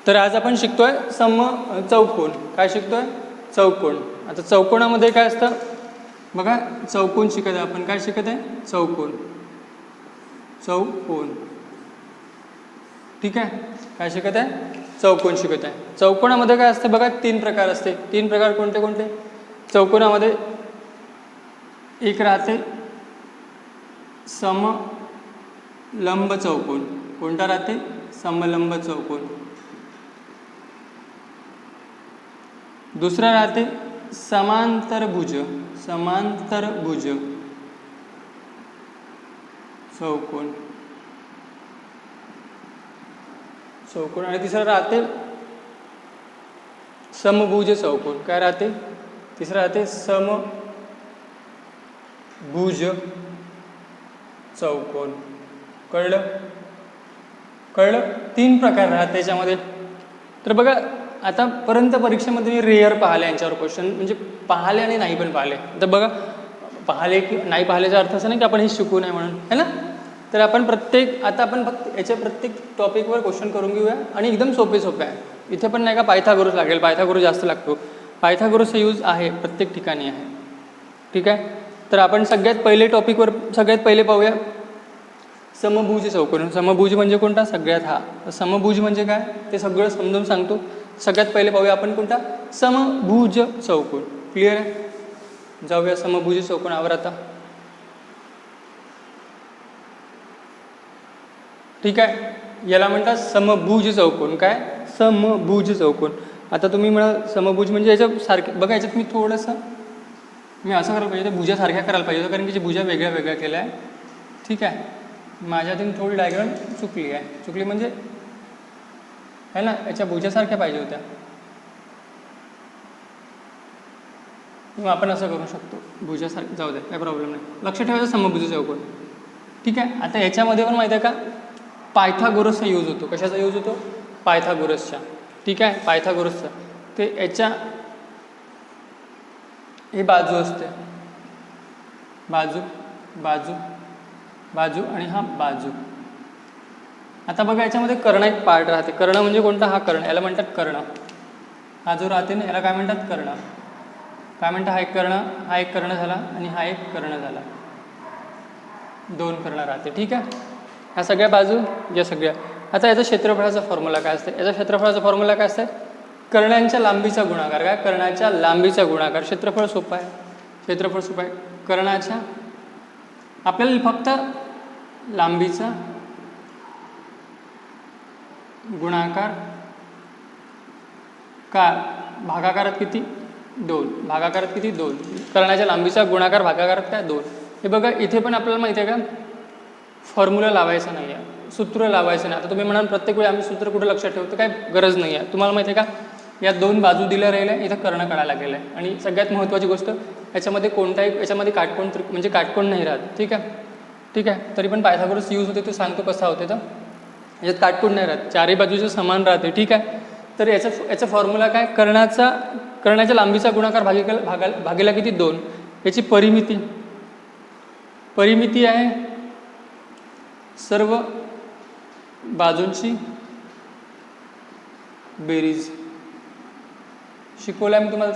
तर आज आपण शिकतोय चौकोन. काय शिकतोय? चौकोन. आता चौकोनामध्ये काय असतं बघा, चौकोन शिकत आहे आपण. काय शिकत आहे? चौकोन. चौकोन. ठीक आहे. काय शिकत आहे? चौकोन शिकत आहे. चौकोनामध्ये काय असते बघा, 3 प्रकार असते. 3 प्रकार कोणते कोणते? चौकोनामध्ये एक राहते समलंब चौकोन. कोणता राहते? समलंब चौकोन. दुसरा राहते समांतरभुज. समांतरभुज चौकोन. चौकोन. आणि तिसरा राहते समभुज चौकोन. काय राहते? तिसरा राहते समभुज चौकोन. कळलं? कळलं? 3 प्रकार राहते त्याच्यामध्ये. तर बघा, आतापर्यंत परीक्षेमध्ये मी रेअर पाहिले यांच्यावर क्वेश्चन, म्हणजे पाहिले आणि नाही पण पाहिले. तर बघा, पाहिले की नाही पाहिल्याचा अर्थ असं नाही की आपण हे शिकू नये म्हणून, है ना. तर आपण आता आपण फक्त याच्या प्रत्येक टॉपिकवर क्वेश्चन करून घेऊया. आणि एकदम सोपे सोपे आहे. इथे पण नाही का पायथागोरस लागेल, पायथागोरस जास्त लागतो. पायथागोरसचा यूज आहे, प्रत्येक ठिकाणी आहे. ठीक आहे. तर आपण सगळ्यात पहिले पाहूया समभुज चौकोन. समभुज म्हणजे कोणता? सगळ्यात हा. समभुज म्हणजे काय ते सगळं समजून सांगतो. सगळ्यात पहिले पाहूया आपण कोणता? समभुज चौकोन. क्लिअर आहे? जाऊया समभुज चौकोनावर आता. ठीक आहे. याला म्हणतात समभुज चौकोन. काय? समभुज चौकोन. आता तुम्ही म्हणा समभुज म्हणजे याच्या सारखे बघा, याच्यात मी थोडंसं असं करायला पाहिजे, भुजासारख्या करायला पाहिजे होतं, कारण की भुजा वेगळ्या वेगळ्या केल्या आहे. ठीक आहे. माझ्यातून थोडी डायग्राम चुकली आहे. चुकली म्हणजे है ना, याच्या भुजासारख्या पाहिजे होत्या. किंवा आपण असं करू शकतो, भुजासारखं. जाऊ दे, काही प्रॉब्लेम नाही. लक्ष ठेवायचं समभुज चौकोन. ठीक आहे. आता याच्यामध्ये पण माहिती आहे का, पायथागोरसचा यूज होतो. कशाचा यूज होतो? पायथागोरसचा. ठीक आहे. पायथागोरसचा. ते याच्या ही बाजू असते, बाजू बाजू बाजू आणि हा बाजू. आता बघा, याच्यामध्ये कर्ण एक पार्ट राहते. कर्ण म्हणजे कोणता? हा कर्ण. याला म्हणतात कर्ण. हा जो राहते ना, याला काय म्हणतात? कर्ण. काय म्हणतात? हा एक कर्ण झाला आणि हा एक कर्ण झाला. 2 कर्ण राहते. ठीक आहे. ह्या सगळ्या बाजू, या सगळ्या. आता याचा क्षेत्रफळाचा फॉर्म्युला काय असते? याचा क्षेत्रफळाचा फॉर्म्युला काय असते? कर्णांच्या लांबीचा गुणाकार. काय? कर्णाच्या लांबीचा गुणाकार. क्षेत्रफळ सोपं आहे. क्षेत्रफळ सोपं आहे. कर्णाच्या आपल्याला फक्त लांबीचा गुणाकार का भागाकारात किती? 2. भागाकारात किती? 2. कर्णाच्या लांबीचा गुणाकार भागाकारात काय? 2. हे बघा, इथे पण आपल्याला माहिती आहे का, फॉर्म्युला लावायचा नाही आहे, सूत्र लावायचं नाही. आता तुम्ही म्हणाल प्रत्येक वेळी आम्ही सूत्र कुठं लक्षात ठेवतो, काय गरज नाही आहे. तुम्हाला माहिती आहे का, या 2 बाजू दिल्या राहिल्या, इथं कर्ण काढायला गेलं आहे. आणि सगळ्यात महत्त्वाची गोष्ट, याच्यामध्ये याच्यामध्ये काटकोण म्हणजे काटकोण नाही राहत. ठीक आहे. ठीक आहे. तरी पण पायथागोरस यूज होते, तो सांगतो कसा होते. तर याच्यात काटकोण नाही राहत, चारही बाजूचे समान राहते. ठीक आहे. तर याचा फॉर्म्युला काय? कर्णाच्या लांबीचा गुणाकार भागेला किती? 2. याची परिमिती आहे सर्व बाजूंची बेरीज. शिकवलं आहे मी तुम्हाला.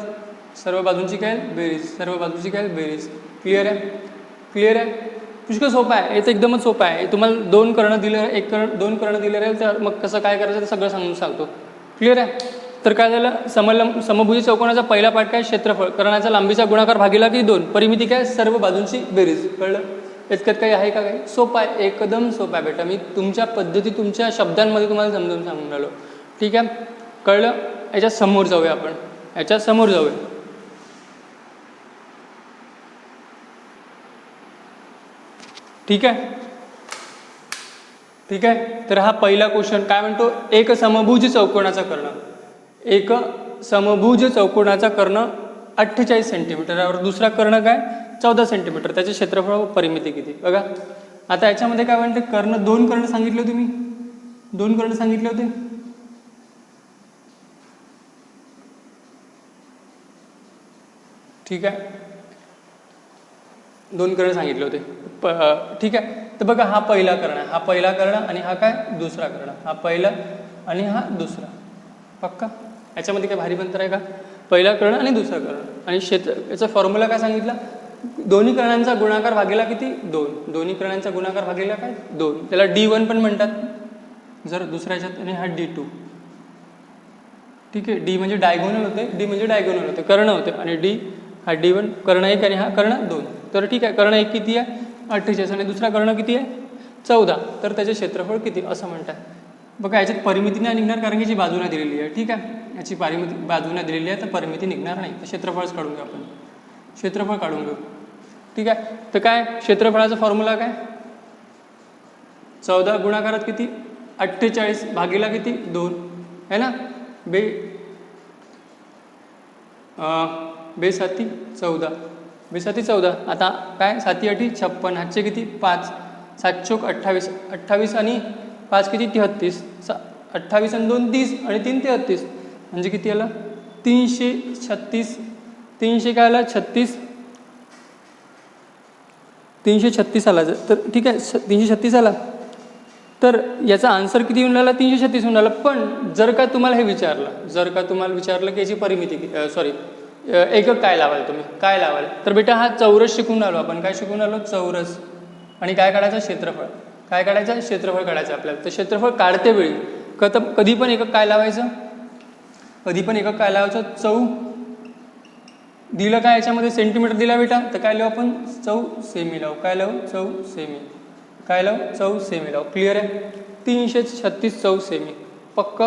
सर्व बाजूंची काय? बेरीज. सर्व बाजूची काय? बेरीज. क्लिअर आहे? क्लिअर आहे? पुष्कळ सोपं आहे. याचं एकदमच सोपं आहे. तुम्हाला 2 कर्ण दिले, 2 कर्ण दिले राहील, तर मग कसं काय करायचं ते सगळं समजून सांगतो. क्लिअर आहे? तर काय झालं, समभुज चौकोनाचा पहिला पार्ट काय? क्षेत्रफळ. कर्णाचा लांबीचा गुणाकार भागीला की 2. परिमिती काय? सर्व बाजूंची बेरीज. कळलं? याच्यात काही आहे का? काही सोपं आहे, एकदम सोपं आहे बेटा. मी तुमच्या पद्धती, तुमच्या शब्दांमध्ये तुम्हाला समजून सांगून राहिलो. ठीक आहे. कळलं? याच्या समोर जाऊया आपण. याच्या समोर जाऊया. ठीक आहे. ठीक आहे. तर हा पहिला क्वेश्चन काय म्हणतो? एक समभुज चौकोनाचा कर्ण. एक समभुज चौकोनाचा कर्ण 48 सेंटीमीटरवर. दुसरा कर्ण काय? 14 सेंटीमीटर. त्याचे क्षेत्रफळ व परिमिती किती? बघा, आता याच्यामध्ये काय म्हणते? 2 कर्ण सांगितले होते मी. 2 कर्ण सांगितले होते. ठीक आहे. 2 कर्ण सांगितले होते. ठीक आहे. तर बघा, हा पहिला कर्ण आहे. हा पहिला कर्ण आणि हा काय? दुसरा कर्ण. हा पहिला आणि हा दुसरा. पक्का? याच्यामध्ये काय भारी अंतर आहे का? पहिला कर्ण आणि दुसरा कर्ण. आणि क्षेत्र याचा फॉर्म्युला काय सांगितला? दोन्ही कर्णांचा गुणाकार भागेला किती? 2. दोन्ही कर्णांचा गुणाकार भागेला काय? 2. त्याला D1 पण म्हणतात जर दुसऱ्या ह्याच्यात, आणि हा D2. ठीक आहे. डी म्हणजे डायगोनल होते, डी म्हणजे डायगोनल होते, कर्ण होते, आणि डी हा D1 कर्ण 1 आणि हा कर्ण 2. तर ठीक आहे, कर्ण 1 किती आहे? 48 आणि दुसरा कर्ण किती आहे? 14. तर त्याचे क्षेत्रफळ किती असं म्हणतात. बघा याच्यात परिमिती नाही निघणार कारण की जी बाजूने दिलेली आहे. ठीक आहे, याची परिमिती बाजूने दिलेली आहे तर परिमिती निघणार नाही. तर क्षेत्रफळच काढून घेऊ आपण, क्षेत्रफळ काढून घेऊ. ठीक आहे, तर काय क्षेत्रफळाचा फॉर्म्युला काय? 14 गुणाकारात किती? 48 भागीला किती? 2 है ना. बे साती 14, बे साती 14. आता काय 7 8 56, हातचे किती? 5, 7 चोक 28, 28 आणि 5 किती? 33, 28 आणि 2 30 आणि 3 33, म्हणजे किती आलं? 336. 300 काय आला? 36, 336 आला. तर ठीक आहे, 336 आला. तर याचा आन्सर किती येऊन राहिला? 336 होऊन राहिला. पण जर का तुम्हाला हे विचारलं, जर का तुम्हाला विचारलं की याची परिमिती सॉरी एकक काय लावाल, तुम्ही काय लावाल? तर बेटा हा चौरस शिकून आलो आपण. काय शिकून आलो? चौरस. आणि काय काढायचं? क्षेत्रफळ. काय काढायचं? क्षेत्रफळ काढायचं आपल्याला. तर क्षेत्रफळ काढते वेळी कधी पण एकक काय लावायचं? कधी पण एकक काय लावायचं? चौ दिलं काय याच्यामध्ये? सेंटीमीटर दिला बेटा, तर काय लावू आपण? चौ सेमी लावू. काय लावू? चौ सेमी. काय लावू? चौ सेमी लावू. क्लिअर आहे? 336 चौ सेमी. पक्क?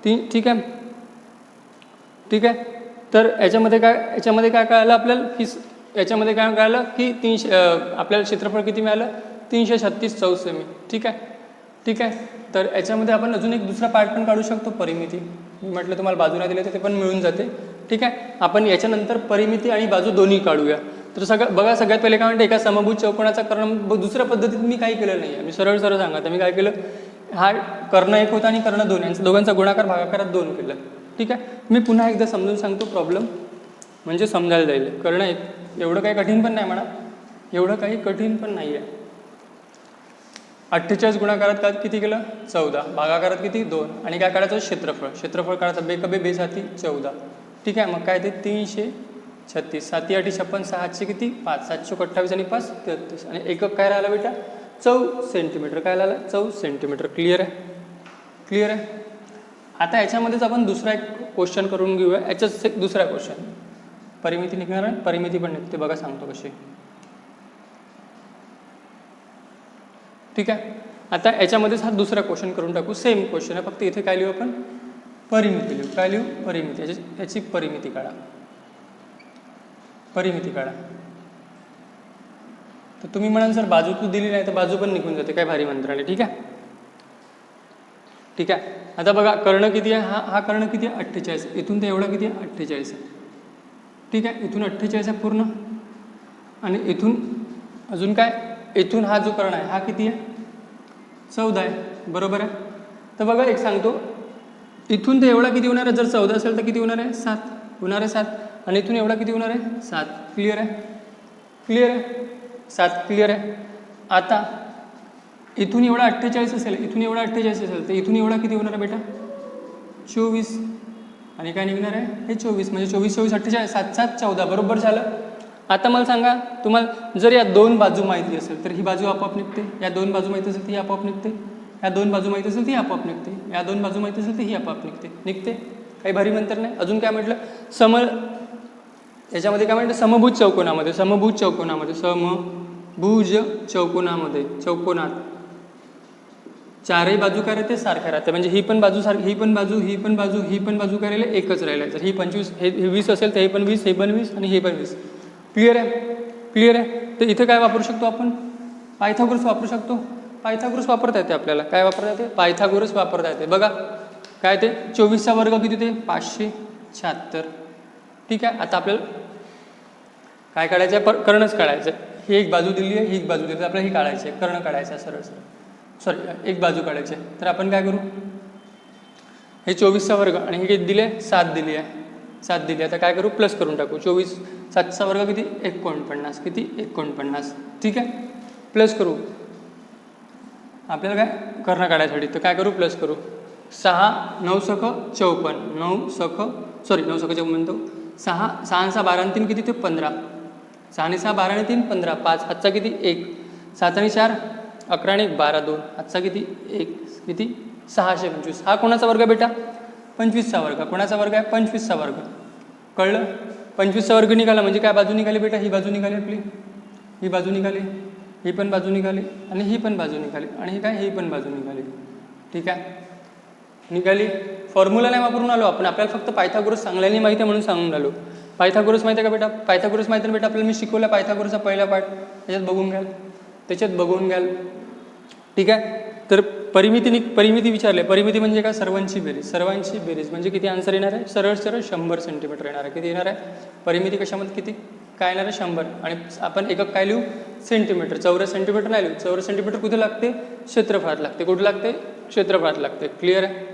ठीक आहे, ठीक आहे. तर याच्यामध्ये काय कळालं आपल्याला की याच्यामध्ये काय कळालं की आपल्याला क्षेत्रफळ किती मिळालं? 336 चौ सेमी. ठीक आहे, ठीक आहे. तर याच्यामध्ये आपण अजून एक दुसरा पार्ट पण काढू शकतो, परिमिती. मी म्हटलं तुम्हाला बाजूला दिले तर ते पण मिळून जाते. ठीक आहे, आपण याच्यानंतर परिमिती आणि बाजू दोन्ही काढूया. तर बघा सगळ्यात पहिले काय म्हणते, एका समभुज चौकोनाचा कर्ण. दुसऱ्या पद्धतीत मी काही केलं नाही आहे, मी सरळ सांगा. तर मी काय केलं, हा कर्ण 1 होता आणि कर्ण 2, यांचा दोघांचा गुणाकार भागाकारात 2 केलं. ठीक आहे, मी पुन्हा एकदा समजून सांगतो प्रॉब्लेम, म्हणजे समजायला जाईल. कर्ण 1 एवढं काही कठीण पण नाही म्हणा, एवढं काही कठीण पण नाही आहे. 48 गुणाकारात काय किती केलं? 14. भागाकारात किती? 2. आणि काय काढायचं? क्षेत्रफळ. क्षेत्रफळ काढायचं बेकबे बे साती 14. ठीक आहे, मग काय ते 336. 7 8 56, 6 किती? 5, 7 चोक 28 आणि 5 33. आणि एकक काय राहिला बेटा? चौ सेंटीमीटर. काय राहिला? चौ सेंटीमीटर. क्लिअर आहे? क्लिअर आहे. आता याच्यामध्येच आपण दुसरा एक क्वेश्चन करून घेऊया. याच्याच एक दुसरा क्वेश्चन, परिमिती निघणार आहे, परिमिती पण निघते. बघा सांगतो कशी. ठीक आहे, आता याच्यामध्येच हा दुसरा क्वेश्चन करून टाकू. सेम क्वेश्चन आहे, फक्त इथे काय लिहू आपण? परिमिती लिहू. काय लिहू? परिमिती. याची परिमिती काढा. परिमिती काढा. तर तुम्ही म्हणाल सर बाजू तू दिली नाही तर बाजू पण निघून जाते, काय भारी मंत्राने. ठीक आहे, ठीक आहे. आता बघा कर्ण किती आहे? हा कर्ण किती आहे? 48. इथून ते एवढा किती आहे? 48. ठीक आहे, इथून 48 आहे पूर्ण. आणि इथून अजून काय? इथून हा जो कर्ण आहे हा किती आहे? 14 आहे. बरोबर आहे. तर बघा एक सांगतो, इथून ते एवढा किती होणार आहे? जर 14 असेल तर किती होणार आहे? 7 होणार आहे. 7. आणि इथून एवढा किती होणार आहे? 7. क्लिअर आहे? क्लिअर आहे? 7 क्लिअर आहे. आता इथून एवढा 48 असेल, इथून एवढा 48 असेल, तर इथून एवढा किती होणार आहे बेटा? 24. आणि काय निघणार आहे? हे 24. म्हणजे 24 24 48, 7 7 14. बरोबर झालं. आता मला सांगा, तुम्हाला जर या दोन बाजू माहिती असेल तर ही बाजू आपोआप निघते. या दोन बाजू माहिती असेल ती आपोआप निघते. या दोन बाजू माहिती असेल ती आपोआप निघते. या दोन बाजू माहिती असेल ती ही आपोआप निघते. काही भारी मंतर नाही. अजून काय म्हटलं? याच्यामध्ये काय म्हटलं? समभुज चौकोनामध्ये चौकोनात चारही बाजू काय राहते? सारख्या राहते. म्हणजे ही पण बाजू सारखी, ही पण बाजू करायला एकच राहिला. जर ही 25 हे 20 असेल तर हे पण 20, हे पण 20 आणि हे पण 20. क्लिअर आहे? क्लिअर आहे. तर इथे काय वापरू शकतो आपण? पायथागोरस वापरू शकतो. पायथागोरस वापरता येते आपल्याला. काय वापरता येते? पायथागोरस वापरता येते. बघा काय ते 24चा वर्ग किती ते? 576. ठीक आहे, आता आपल्याला काय काढायचं आहे? कर्णच काढायचं आहे. ही एक बाजू दिली आहे, ही एक बाजू दिली आहे, आपल्याला ही काढायची आहे. कर्ण काढायचं आहे सरळ. सॉरी, एक बाजू काढायची आहे. तर आपण काय करू? हे 24चा वर्ग आणि हे किती दिले? 7 दिली आहे. 7 दिली आहे. आता काय करू? प्लस करून टाकू. 24 7चा वर्ग किती? 49. किती? 49. ठीक आहे, प्लस करू. आपल्याला काय? कर्ण काढायसाठी. तर काय करू? प्लस करू. 6 9 सख 54 9 सख 54 म्हणतो 6 6 12 आणि 3 किती ते 15 6 आणि 6 12 आणि 3 15 5 हातचा किती 1 7 आणि 4 11 आणि 1 12 2 हातचा किती 1 किती 625 हा कोणाचा वर्ग बेटा 25चा वर्ग कोणाचा वर्ग आहे 25चा वर्ग कळलं 25चा वर्ग निघाला म्हणजे काय बाजू निघाली बेटा ही बाजू निघाली आपली ही बाजू निघाली ही पण बाजू निघाली आणि ही पण बाजू निघाली आणि ही काय ही पण बाजू निघाली ठीक आहे निघाली फॉर्म्युला नाही वापरून आलो आपण आपल्याला फक्त पायथागोरस चांगल्याने माहिती आहे म्हणून सांगून आलो पायथागोरस माहिती आहे का बेटा पायथागोरस माहिती आहे बेटा आपल्याला मी शिकवला पायथागोरसचा पहिला पार्ट त्याच्यात बघून घ्याल ठीक आहे तर परिमिती विचारले परिमिती म्हणजे काय सर्वांची बेरीज म्हणजे किती आन्सर येणार आहे सरळ 100 सेंटीमीटर येणार आहे किती येणार आहे परिमिती कशामध्ये किती काय येणार आहे 100 आणि आपण एकक काय लिहू सेंटीमीटर चौरस सेंटीमीटर नाही लिहू चौरस सेंटीमीटर कुठे लागते क्षेत्रफळात लागते कुठे लागते क्षेत्रफळात लागते क्लिअर आहे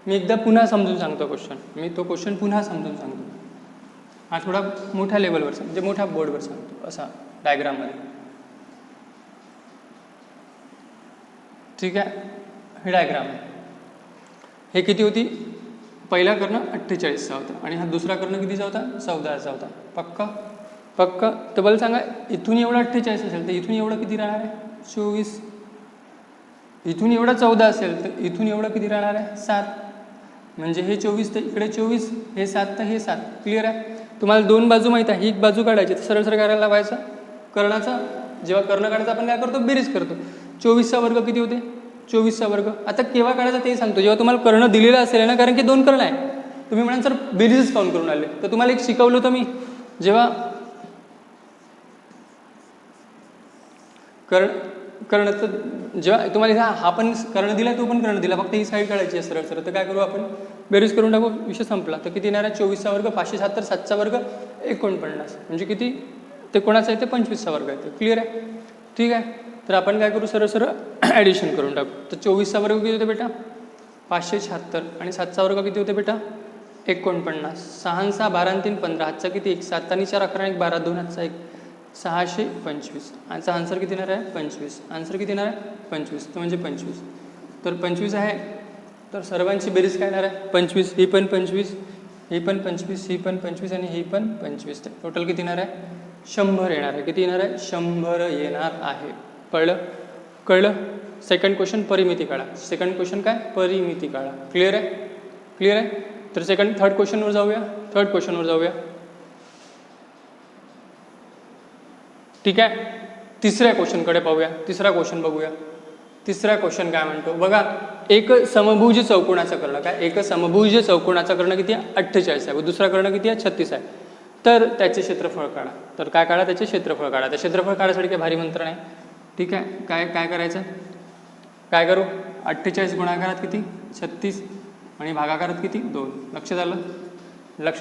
मी एकदा पुन्हा समजून सांगतो क्वेश्चन पुन्हा समजून सांगतो हा थोडा मोठ्या लेवलवर म्हणजे मोठ्या बोर्डवर सांगतो असा डायग्राममध्ये ठीक आहे हे डायग्राम आहे हे किती होती पहिला कर्ण 48चा होता आणि हा दुसरा कर्ण कितीचा होता 14चा होता पक्का तर मला सांगा इथून एवढा 48 असेल तर इथून एवढं किती राहणार आहे 24 इथून एवढा 14 असेल तर इथून एवढं किती राहणार आहे 7 म्हणजे हे 24 तर इकडे 24 हे 7 तर हे 7 क्लिअर आहे तुम्हाला दोन बाजू माहीत आहे ही एक बाजू काढायची तर सरळ करायला लावायचं कर्णाचा जेव्हा कर्ण काढायचा आपण काय करतो बेरीज करतो 24चा वर्ग किती होते 24चा वर्ग आता केव्हा काढायचा ते सांगतो जेव्हा तुम्हाला कर्ण दिलेला असेल ना कारण की दोन कर्ण आहे तुम्ही म्हणाल सर बेरीजच काउंट करून आले तर तुम्हाला एक शिकवलं होतं मी जेव्हा कर्ण तर जेव्हा तुम्हाला हा पण कर्ण दिला तो पण कर्ण दिला फक्त ही साईड काढायची आहे सरळ तर काय करू आपण बेरीज करून टाकू विषय संपला तर किती येणार आहे 24चा वर्ग 570 7चा वर्ग 49 म्हणजे किती ते कोणाचं आहे ते 25चा वर्ग आहे क्लिअर आहे ठीक आहे तर आपण काय करू सरळ ॲडिशन करून टाकू तर 24चा वर्ग किती होते बेटा 576 आणि 7चा वर्ग किती होते बेटा 49 6 6 12 आणि 3 15 हातचा किती 1 7 आणि 4 11 आणि 12 2 हातचा 1 625 आजचा आन्सर किती येणार आहे 25 आन्सर किती येणार आहे 25 तर म्हणजे 25 तर 25 आहे तर सर्वांची बेरीज काय येणार आहे 25 ही पण 25 ही पण 25 ही पण 25 आणि ही पण 25 टोटल किती येणार आहे 100 येणार आहे किती येणार आहे 100 येणार आहे कळलं सेकंड क्वेश्चन परिमिती काढा सेकंड क्वेश्चन काय परिमिती काढा क्लिअर आहे तर थर्ड क्वेश्चनवर जाऊया ठीक आहे तिसऱ्या क्वेश्चनकडे पाहूया तिसरा क्वेश्चन बघूया तिसरा क्वेश्चन काय म्हणतो बघा एक समभुज चौकोनाचा कर्ण काय एक समभुज चौकोनाचा कर्ण किती आहे 48 आहे व दुसरा कर्ण किती आहे 36 आहे तर त्याचे क्षेत्रफळ काढा तर काय काढा त्याचे क्षेत्रफळ काढा तर क्षेत्रफळ काढायसाठी काही भारी मंत्र नाही ठीक आहे काय करायचं काय करू 48 गुणाकारात किती 36 आणि भागाकारात किती 2 लक्षात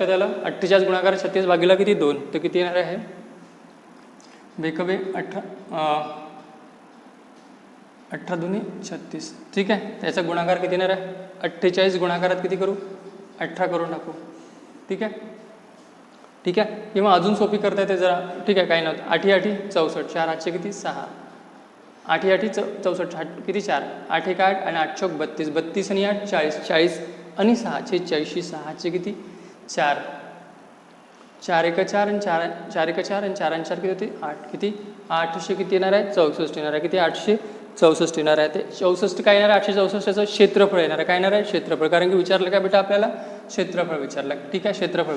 आलं 48 गुणाकारात 36 भागीला किती 2 तर किती येणार आहे बेकबे 18 दुनी 36 ठीक आहे त्याचा गुणाकार किती येणार आहे 48 गुणाकारात किती करू 18 करून टाकू ठीक आहे किंवा अजून सोपी करता येते जरा ठीक आहे काही नव्हतं 8 8 64 4 8 किती 6 8 8 64 किती 4 8 1 8 आणि 8 चौक 32 32 आणि 8 40 40 आणि 6 46 6 किती 4 4 1 4 आणि 4 1 4 आणि 4 आणि 4 किती होते 8 किती 800 किती येणार आहे 64 येणार आहे किती 864 येणार आहे ते 64 काय येणार आहे 864चं क्षेत्रफळ येणार आहे काय येणार आहे क्षेत्रफळ कारण की विचारलं काय बेटा आपल्याला क्षेत्रफळ विचारलं ठीक आहे क्षेत्रफळ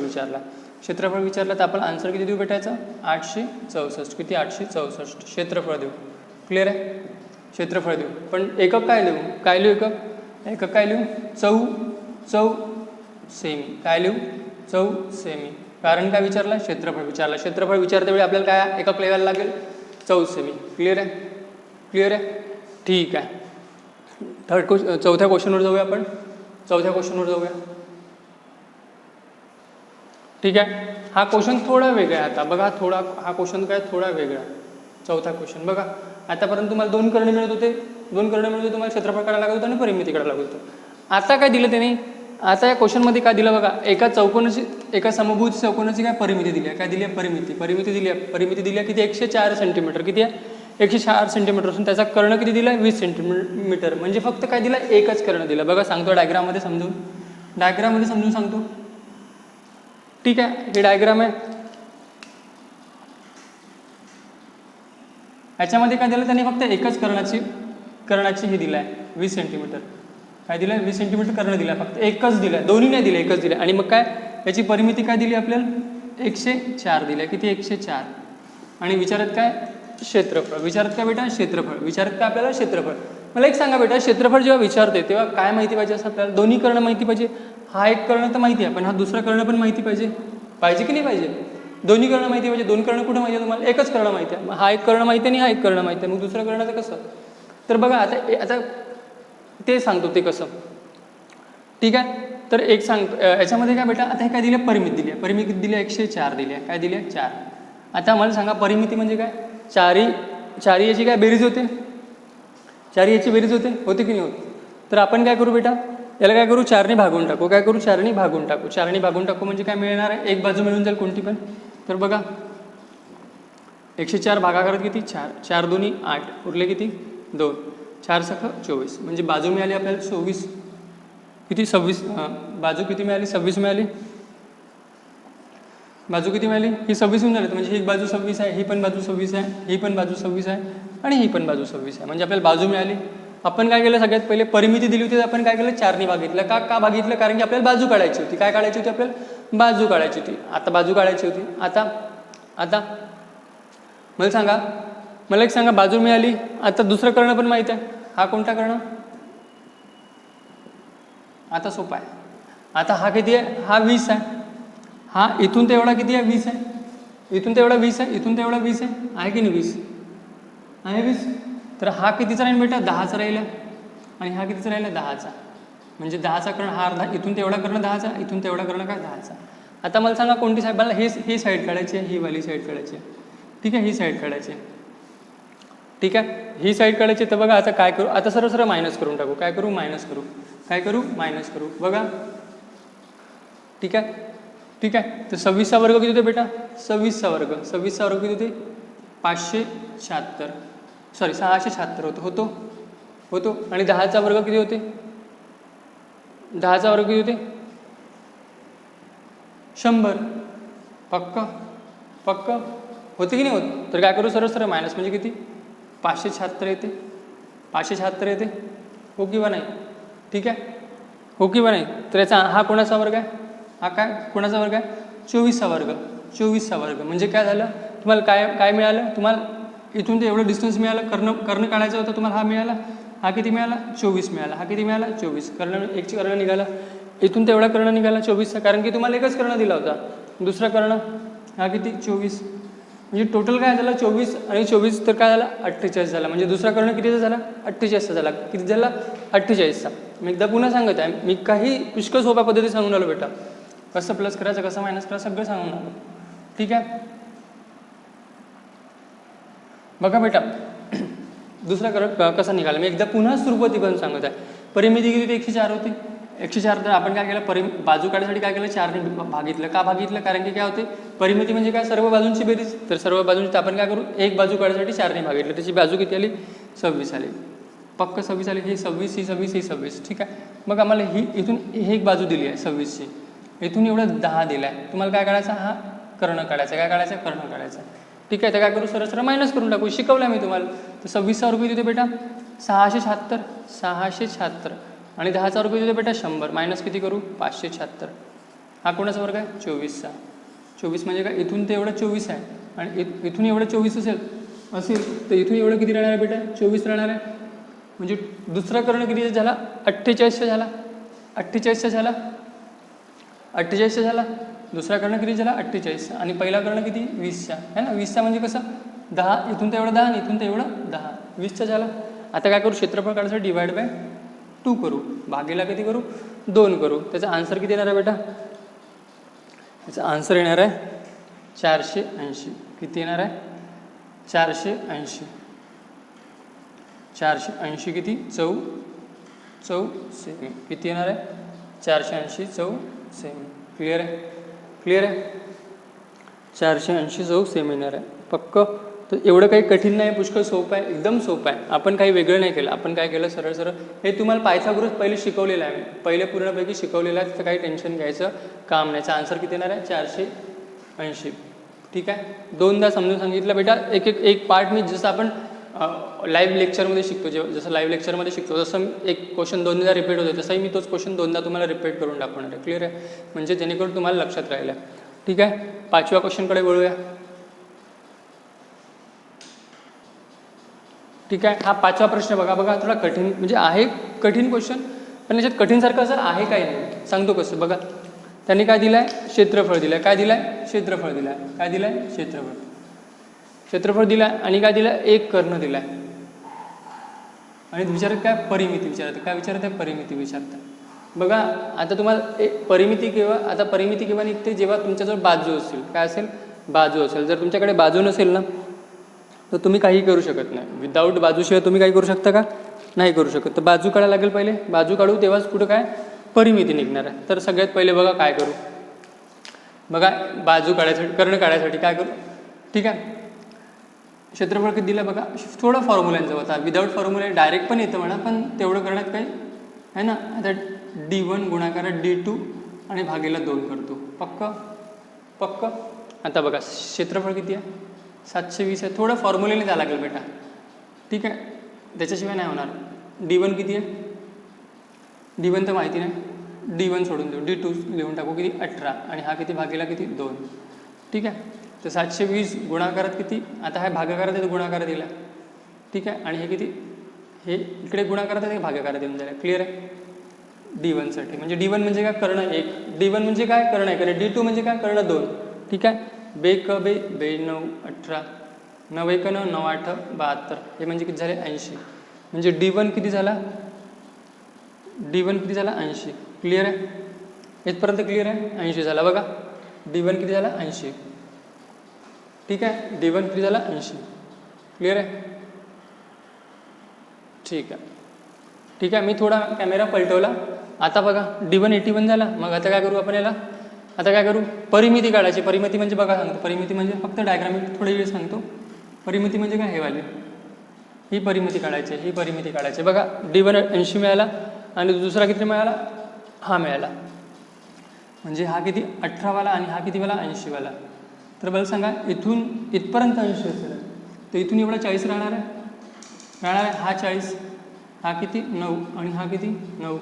विचारलं तर आपण आन्सर किती देऊ भेटायचं 864 किती 864 क्षेत्रफळ देऊ क्लिअर आहे क्षेत्रफळ देऊ पण एकक काय लिहू एकक काय लिहू चौ सेमी काय लिहू चौ सेमी कारण काय विचारलं क्षेत्रफळ विचारते वेळी आपल्याला काय एकक लिहायला लागेल चौ सेमी क्लिअर आहे ठीक आहे चौथ्या क्वेश्चनवर जाऊया ठीक आहे हा क्वेश्चन थोडा वेगळा आहे आता बघा हा क्वेश्चन काय थोडा वेगळा चौथा क्वेश्चन बघा आतापर्यंत तुम्हाला दोन कर्ण मिळत होते तुम्हाला क्षेत्रफळ काढायला लागत होतं आणि परिमिती काढायला लागत होतं आता काय दिलं त्याने आता या क्वेश्चनमध्ये काय दिलं बघा एका समभुज चौकोनाची काय परिमिती दिली आहे काय दिली आहे परिमिती दिली आहे किती 104 सेंटीमीटर किती आहे 104 सेंटीमीटर असून त्याचा कर्ण किती दिला आहे 20 सेंटीमीटर. म्हणजे फक्त काय दिला एकच कर्ण दिला. बघा सांगतो डायग्राममध्ये समजून सांगतो. ठीक आहे, हे डायग्राम आहे. याच्यामध्ये काय दिलं त्याने फक्त एकच कर्णाची हे दिला आहे 20 सेंटीमीटर. काय दिलं 20 सेंटीमीटर कर्ण दिला, फक्त एकच दिला, दोन्ही नाही दिले, एकच दिलं. आणि मग काय याची परिमिती काय दिली आपल्याला 104 दिली. किती 104. आणि विचारत काय क्षेत्रफळ. विचारत काय बेटा क्षेत्रफळ. विचारत काय आपल्याला क्षेत्रफळ. मला एक सांगा बेटा, क्षेत्रफळ जेव्हा विचारते तेव्हा काय माहिती पाहिजे असं आपल्याला. दोन्ही कर्ण माहिती पाहिजे. हा एक कर्ण तर माहिती आहे, पण हा दुसरा कर्ण पण माहिती पाहिजे की नाही पाहिजे. दोन्ही कर्ण माहिती पाहिजे. दोन कर्ण कुठं माहिती आहे तुम्हाला, एकच कर्ण माहिती आहे. हा एक कर्ण माहिती आहे आणि हा एक कर्ण माहिती आहे, मग दुसरं कर्णाचं कसं. तर बघा आता ते सांगतो ते कसं. ठीक आहे, तर एक सांगतो याच्यामध्ये काय बेटा, आता हे काय दिलं परिमिती दिली आहे. परिमिती दिली 104 दिली आहे. काय दिली आहे 4. आता मला सांगा परिमिती म्हणजे काय. चारी याची काय बेरीज होते, चारी याची बेरीज होते की नाही होत. तर आपण काय करू बेटा, याला काय करू 4ने भागून टाकू. काय करू 4ने भागून टाकू. 4ने भागून टाकू म्हणजे काय मिळणार आहे, एक बाजू मिळून जाईल कोणती पण. तर बघा 104 भागाकार किती 4, 4 दोन्ही 8, उरले किती 2, 4 सख 24. म्हणजे बाजू मिळाली आपल्याला 24. किती 26. बाजू किती मिळाली 26 मिळाली. बाजू किती मिळाली ही 26 होऊन झाली. म्हणजे ही बाजू 26 आहे, ही पण बाजू 26 आहे, ही पण बाजू 26 आहे आणि ही पण बाजू 26 आहे. म्हणजे आपल्याला बाजू मिळाली. आपण काय केलं सगळ्यात पहिले परिमिती दिली होती, आपण काय केलं 4ने भागितलं. का भागितलं, कारण की आपल्याला बाजू काढायची होती. काय काढायची होती आपल्याला, बाजू काढायची होती. आता बाजू काढायची होती. आता मला एक सांगा बाजू मिळाली. आता दुसरं कर्ण पण माहिती आहे. हा कोणता कर्ण, आता सोपा आहे. आता हा किती आहे, हा 20 आहे. हा इथून ते एवढा किती आहे 20 आहे. इथून ते एवढा 20 आहे, इथून ते एवढा 20 आहे की नाही 20 आहे 20. तर हा कितीचा राहील बेटा 10चा राहिला. आणि हा कितीचा राहिला 10चा. म्हणजे 10चा कर्ण हा अर्धा, इथून तेवढा कर्ण 10चा, इथून तेवढा कर्ण काय 10चा. आता मला सांगा कोणती साईड, मला ही साईड काढायची आहे, ही वाली साईड काढायची आहे. ठीक आहे, ही साईड काढायची आहे. ठीक आहे, ही साईड काढायची. तर बघा आता काय करू, आता सरळ मायनस करून टाकू. काय करू मायनस करू. बघा ठीक आहे. तर 26चा वर्ग किती होते बेटा, 26चा वर्ग किती होते 576. सॉरी 676 होतो. आणि 10चा वर्ग किती होते, 10चा वर्ग किती होते 100. पक्क होते की नाही होत. तर काय करू सरळ मायनस म्हणजे किती 576 येते. 576 येते, हो किंवा नाही. ठीक आहे, हो किंवा नाही. तर याचा हा कोणाचा वर्ग आहे, हा काय कोणाचा वर्ग आहे 24चा वर्ग. म्हणजे काय झालं तुम्हाला काय मिळालं, तुम्हाला इथून ते एवढं डिस्टन्स मिळालं. कर्ण काढायचा होता तुम्हाला, हा मिळाला. हा किती मिळाला 24 मिळाला. हा किती मिळाला 24. एकची कर्ण निघाला. इथून तेवढा कर्ण निघाला 24चा, कारण की तुम्हाला एकच कर्ण दिला होता. दुसरा कर्ण हा किती 24. म्हणजे टोटल काय झालं 24 आणि 24 तर काय झाला 48 झाला. म्हणजे दुसरा कर्ण कितीचा झाला 48चा झाला. किती झाला 48चा. मी एकदा पुन्हा सांगत आहे, मी काही पुष्कळ सोप्या पद्धती सांगून आलो बेटा. कसं प्लस करायचं, कसं मायनस करायचं सगळं सांगून आलो. ठीक आहे, बघा बेटा दुसरा कर्ण कसा निघाला. मी एकदा पुन्हा सुरुवाती पण सांगत आहे. परिमिती किती होती 104 होती. 104 तर आपण काय केलं बाजू काढण्यासाठी काय केलं 4ने भागितलं. का भागितलं, कारण की काय होते परिमिती म्हणजे काय सर्व बाजूंची बेरीज. तर सर्व बाजूंची आपण काय करू एक बाजू काढण्यासाठी 4ने भागितलं. त्याची बाजू किती आली 26 आली. पक्क 26 आली. ही 26 ही 26 ही 26. ठीक आहे, मग आम्हाला इथून एक बाजू दिली आहे 26ची. इथून एवढं 10 दिला आहे. तुम्हाला काय काढायचा, हा कर्ण काढायचा. काय काढायचा कर्ण काढायचा. ठीक आहे, तर काय करू सरळ मायनस करून टाकू. शिकवलं मी तुम्हाला. तर 26चा वर्ग किती होते बेटा 676. आणि 10चा वर्ग किती होते बेटा 100. मायनस किती करू 576. हा कोणाचा वर्ग आहे 24चा. 24 म्हणजे काय इथून ते एवढं 24 आहे. आणि इथून एवढं 24 असेल तर इथून एवढं किती राहणार आहे बेटा 24 राहणार आहे. म्हणजे दुसरा कर्ण किती झाला 48चा झाला. 48चा झाला. दुसरा कर्ण किती झाला 48. आणि पहिला कर्ण किती 20चा आहे ना. 20चा म्हणजे कसं 10, इथून ते एवढं 10 आणि इथून ते एवढं 10. 20चा झाला. आता काय करू क्षेत्रफळ काढायचं डिवाइड बाय 2 करू. भागीला किती करू 2 करू. त्याचा आन्सर किती येणार आहे बेटा, त्याचा आन्सर येणार आहे 480. किती येणार आहे 480. 480 किती 4 सेमी. किती येणार आहे 480 4 सेमी. क्लिअर आहे 480 4 सेमी येणार आहे. पक्क तर एवढं काही कठीण नाही, पुष्कळ सोपं आहे, एकदम सोपं आहे. आपण काही वेगळं नाही केलं, आपण काय केलं, सरळ सरळ हे तुम्हाला पायथागोरस पहिले शिकवलेलं आहे, पहिले पूर्णपैकी शिकवलेलं आहे, तर काही टेन्शन घ्यायचं काम नाही. आन्सर किती येणार आहे, 480. ठीक आहे, दोनदा समजून सांगितलं बेटा. एक पार्ट मी जसं आपण लाईव्ह लेक्चरमध्ये शिकतो, जसं लाईव्ह लेक्चरमध्ये शिकतो तसं एक क्वेश्चन दोनदा रिपीट होतो, तसंही मी तोच क्वेश्चन दोनदा तुम्हाला रिपीट करून दाखवणार आहे. क्लिअर आहे, म्हणजे जेणेकरून तुम्हाला लक्षात राहील. ठीक आहे, 5व्या क्वेश्चनकडे वळूया. ठीक आहे, हा 5वा प्रश्न बघा. थोडा कठीण म्हणजे आहे, कठीण क्वेश्चन, पण याच्यात कठीणसारखं असं आहे काही नाही. सांगतो कसं बघा. त्यांनी काय दिलं आहे, क्षेत्रफळ दिलं आहे. काय दिलं आहे, क्षेत्रफळ दिलं आहे. काय दिलं आहे, क्षेत्रफळ दिलं आहे. आणि काय दिलं आहे, एक कर्ण दिला आहे. आणि विचारत काय, परिमिती विचारत. काय विचारत आहे, परिमिती विचारतात. बघा आता तुम्हाला परिमिती केव्हा निघते, जेव्हा तुमच्याजवळ बाजू असेल. काय असेल, बाजू असेल. जर तुमच्याकडे बाजू नसेल ना, तर तुम्ही काही करू शकत नाही. विदाऊट बाजूशिवाय तुम्ही काही करू शकता का, नाही करू शकत. तर बाजू काढायला लागेल पहिले. बाजू काढू तेव्हाच कुठं काय परिमिती निघणार आहे. तर सगळ्यात पहिले बघा काय करू, बघा बाजू काढायसाठी, कर्ण काढायसाठी काय करू. ठीक आहे, क्षेत्रफळ किती दिलं बघा. थोडं फॉर्म्युलांचं होता, विदाऊट फॉर्म्युला डायरेक्ट पण येतं म्हणा, पण तेवढं करण्यात काही आहे ना. आता D1 गुणाकार D2 आणि भागीला 2 करतो. पक्क. आता बघा क्षेत्रफळ किती आहे, 720 आहे. थोडं फॉर्म्युलेने द्यावं लागेल बेटा. ठीक आहे, त्याच्याशिवाय नाही होणार. D1 किती आहे, D1 तर माहिती नाही, D1 सोडून देऊ, D2 लिहून टाकू. किती, 18. आणि हा किती, भागीला किती, 2. ठीक आहे, तर 720 गुणाकारात किती, आता हा भागाकारात आहे, गुणाकारात दिला. ठीक आहे, आणि हे किती, हे इकडे गुणाकारात आहे, भागाकारात येऊन जाईल. क्लिअर आहे, D1साठी. म्हणजे D1 म्हणजे काय, कर्ण 1. D1 म्हणजे काय, कर्ण 1. आणि D2 म्हणजे काय, कर्ण 2. ठीक आहे, बे 9 18, 9 1 9 9 8 72. हे म्हणजे किती झाले, 80. म्हणजे D1 किती झाला, D1 80. क्लिअर आहे, इथपर्यंत क्लिअर आहे. 80 झाला बघा. D1 किती झाला, 80. ठीक आहे, D1 किती झाला, 80. क्लिअर आहे. ठीक आहे, मी थोडा कॅमेरा पलटवला. आता बघा D1 81 झाला. मग आता काय करू आपण याला, आता काय करू, परिमिती काढायची. परिमिती म्हणजे बघा सांगतो, परिमिती म्हणजे फक्त डायग्राम थोडी वेळ सांगतो. परिमिती म्हणजे काय, हे वाले, ही परिमिती काढायची. बघा D1 80 मिळाला आणि दुसरा किती मिळाला, हा मिळाला. म्हणजे हा किती, 18वाला आणि हा कितीवाला, 80वाला. तर मला सांगा, इथून इथपर्यंत 80 असेल, तर इथून एवढा 40 राहणार आहे. हा 40, हा किती, 9 आणि हा किती, 9.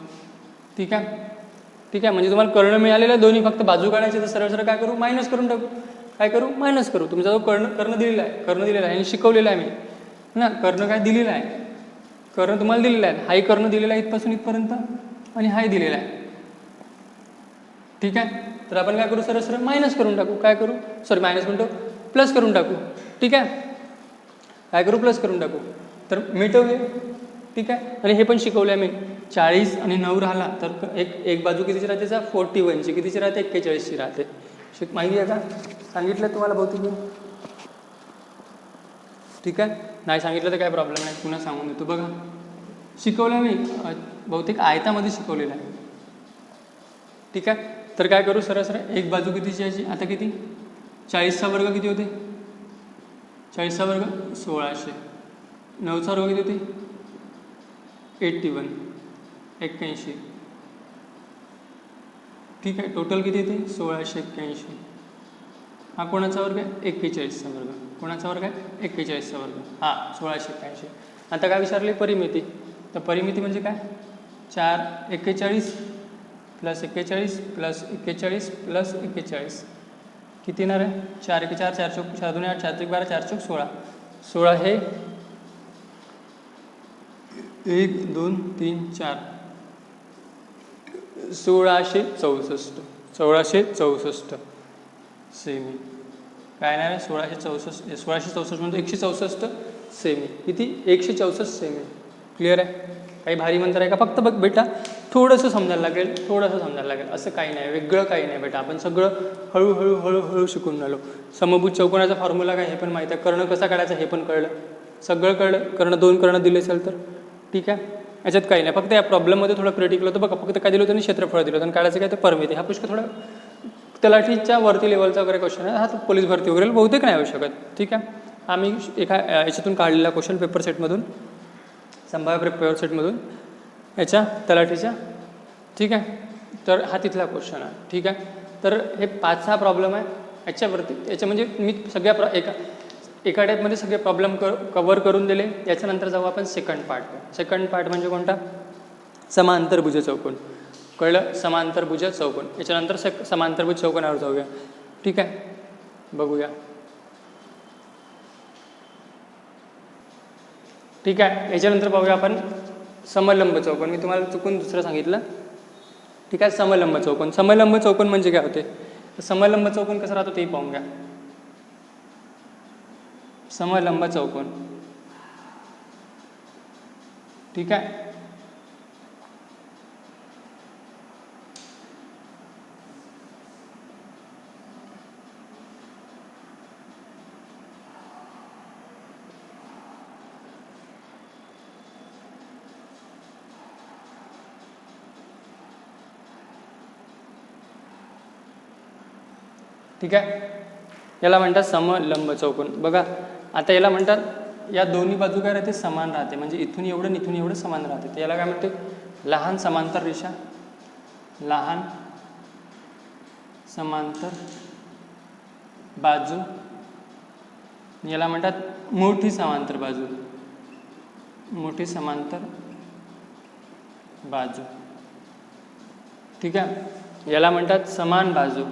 ठीक आहे, म्हणजे तुम्हाला कर्ण मिळालेलं दोन्ही, फक्त बाजू काढायची. तर सरळ काय करू, मायनस करून टाकू. काय करू, मायनस करू. तुमचा जो कर्ण दिलेला आहे आणि शिकवलेला आहे मी ना. कर्ण काय दिलेला आहे, कर्ण तुम्हाला दिलेला आहे. हाही कर्ण दिलेला आहे इथपासून इथपर्यंत, आणि हाही दिलेला आहे. ठीक आहे, तर आपण काय करू, सरळ मायनस करून टाकू. काय करू, मायनस म्हणतो, प्लस करून टाकू. ठीक आहे, काय करू, प्लस करून टाकू. तर मिटवूया. ठीक आहे, आणि हे पण शिकवलं आहे मी. 40 आणि 9 राहिला तर एक बाजू कितीची राहते, 41ची. कितीची राहते, 41ची राहते. माहिती आहे का, सांगितलं तुम्हाला बहुतेक. ठीक आहे, नाही सांगितलं तर काय प्रॉब्लेम नाही, पुन्हा सांगून देतो. बघा शिकवलं मी, बहुतेक आयतामध्ये शिकवलेलं आहे. ठीक आहे, तर काय करू, सरळ एक बाजू कितीची याची, आता किती, 40चा वर्ग किती होते, 40चा वर्ग 1600. 9चा वर्ग किती होते, 81, 81. ठीक आहे, टोटल किती येते, 1681. हा कोणाचा वर्ग आहे, 41चा वर्ग. कोणाचा वर्ग आहे, 41चा वर्ग. हा 1681. आता काय विचारले, परिमिती. तर परिमिती म्हणजे काय, 41 प्लस 41 प्लस 41 प्लस 41 किती येणार आहे, 4 1 4 4 चौक 4 2 8 4 1 12 4 चौक 16. 16 हे 1 2 3 4 1664 सेमी. काय नाही, 1664 म्हणजे 164 सेमी. किती, 164 सेमी. क्लिअर आहे, काही भारी मंत्र आहे का, फक्त बघ बेटा थोडंसं समजायला लागेल. असं काही नाही, वेगळं काही नाही बेटा. आपण सगळं हळूहळू शिकून राहिलो. समभुज चौकोनाचा फॉर्म्युला काय हे पण माहीत आहे, कर्ण कसा काढायचा हे पण कळलं, सगळं कळलं. कर्ण 2 कर्ण दिले असेल तर ठीक आहे, याच्यात काही नाही. फक्त या प्रॉब्लेममध्ये थोडं क्रिटिकल होतं बघा. फक्त काय दिलं होतं, क्षेत्रफळ दिलं होतं आणि काढायचं काय ते परिमिती. हा पुष्कळ थोडा तलाठीच्या वरती लेवलचा वगैरे क्वेश्चन आहे. हा पोलीस भरती वगैरे बहुतेक नाही होऊ शकत. ठीक आहे, आम्ही एका याच्यातून काढलेला क्वेश्चन पेपर सेटमधून, संभाव्य पेपर सेटमधून याच्या तलाठीच्या, ठीक आहे. तर हा तिथला क्वेश्चन आहे, ठीक आहे. तर हे 5-6 प्रॉब्लेम आहे याच्यावरती. याच्या म्हणजे मी सगळ्या एका टाईपमध्ये सगळे प्रॉब्लेम कवर करून दिले. याच्यानंतर जाऊ आपण सेकंड पार्ट. सेकंड पार्ट म्हणजे कोणता? समांतरभुज चौकोन. कळलं? समांतरभुज चौकोन. याच्यानंतर समांतरभुज चौकोनावर जाऊया, ठीक आहे. बघूया, ठीक आहे. याच्यानंतर पाहूया आपण समलंब चौकोन. मी तुम्हाला चुकून दुसरं सांगितलं, ठीक आहे. समलंब चौकोन. समलंब चौकोन म्हणजे काय होते? समलंब चौकोन कसं राहतो ते पाहून घ्या. समलंब चौकोन, ठीक आहे. ठीक आहे. याला म्हणतात समलंब चौकोन. बघा आता याला म्हणतात, या दोन्ही बाजू काय राहते? समान राहते. म्हणजे इथून एवढं आणि इथून एवढं समान राहते. तर याला काय म्हणते? लहान समांतर रेषा, लहान समांतर बाजू. याला म्हणतात मोठी समांतर बाजू, मोठी समांतर बाजू, ठीक आहे. याला म्हणतात समान बाजू.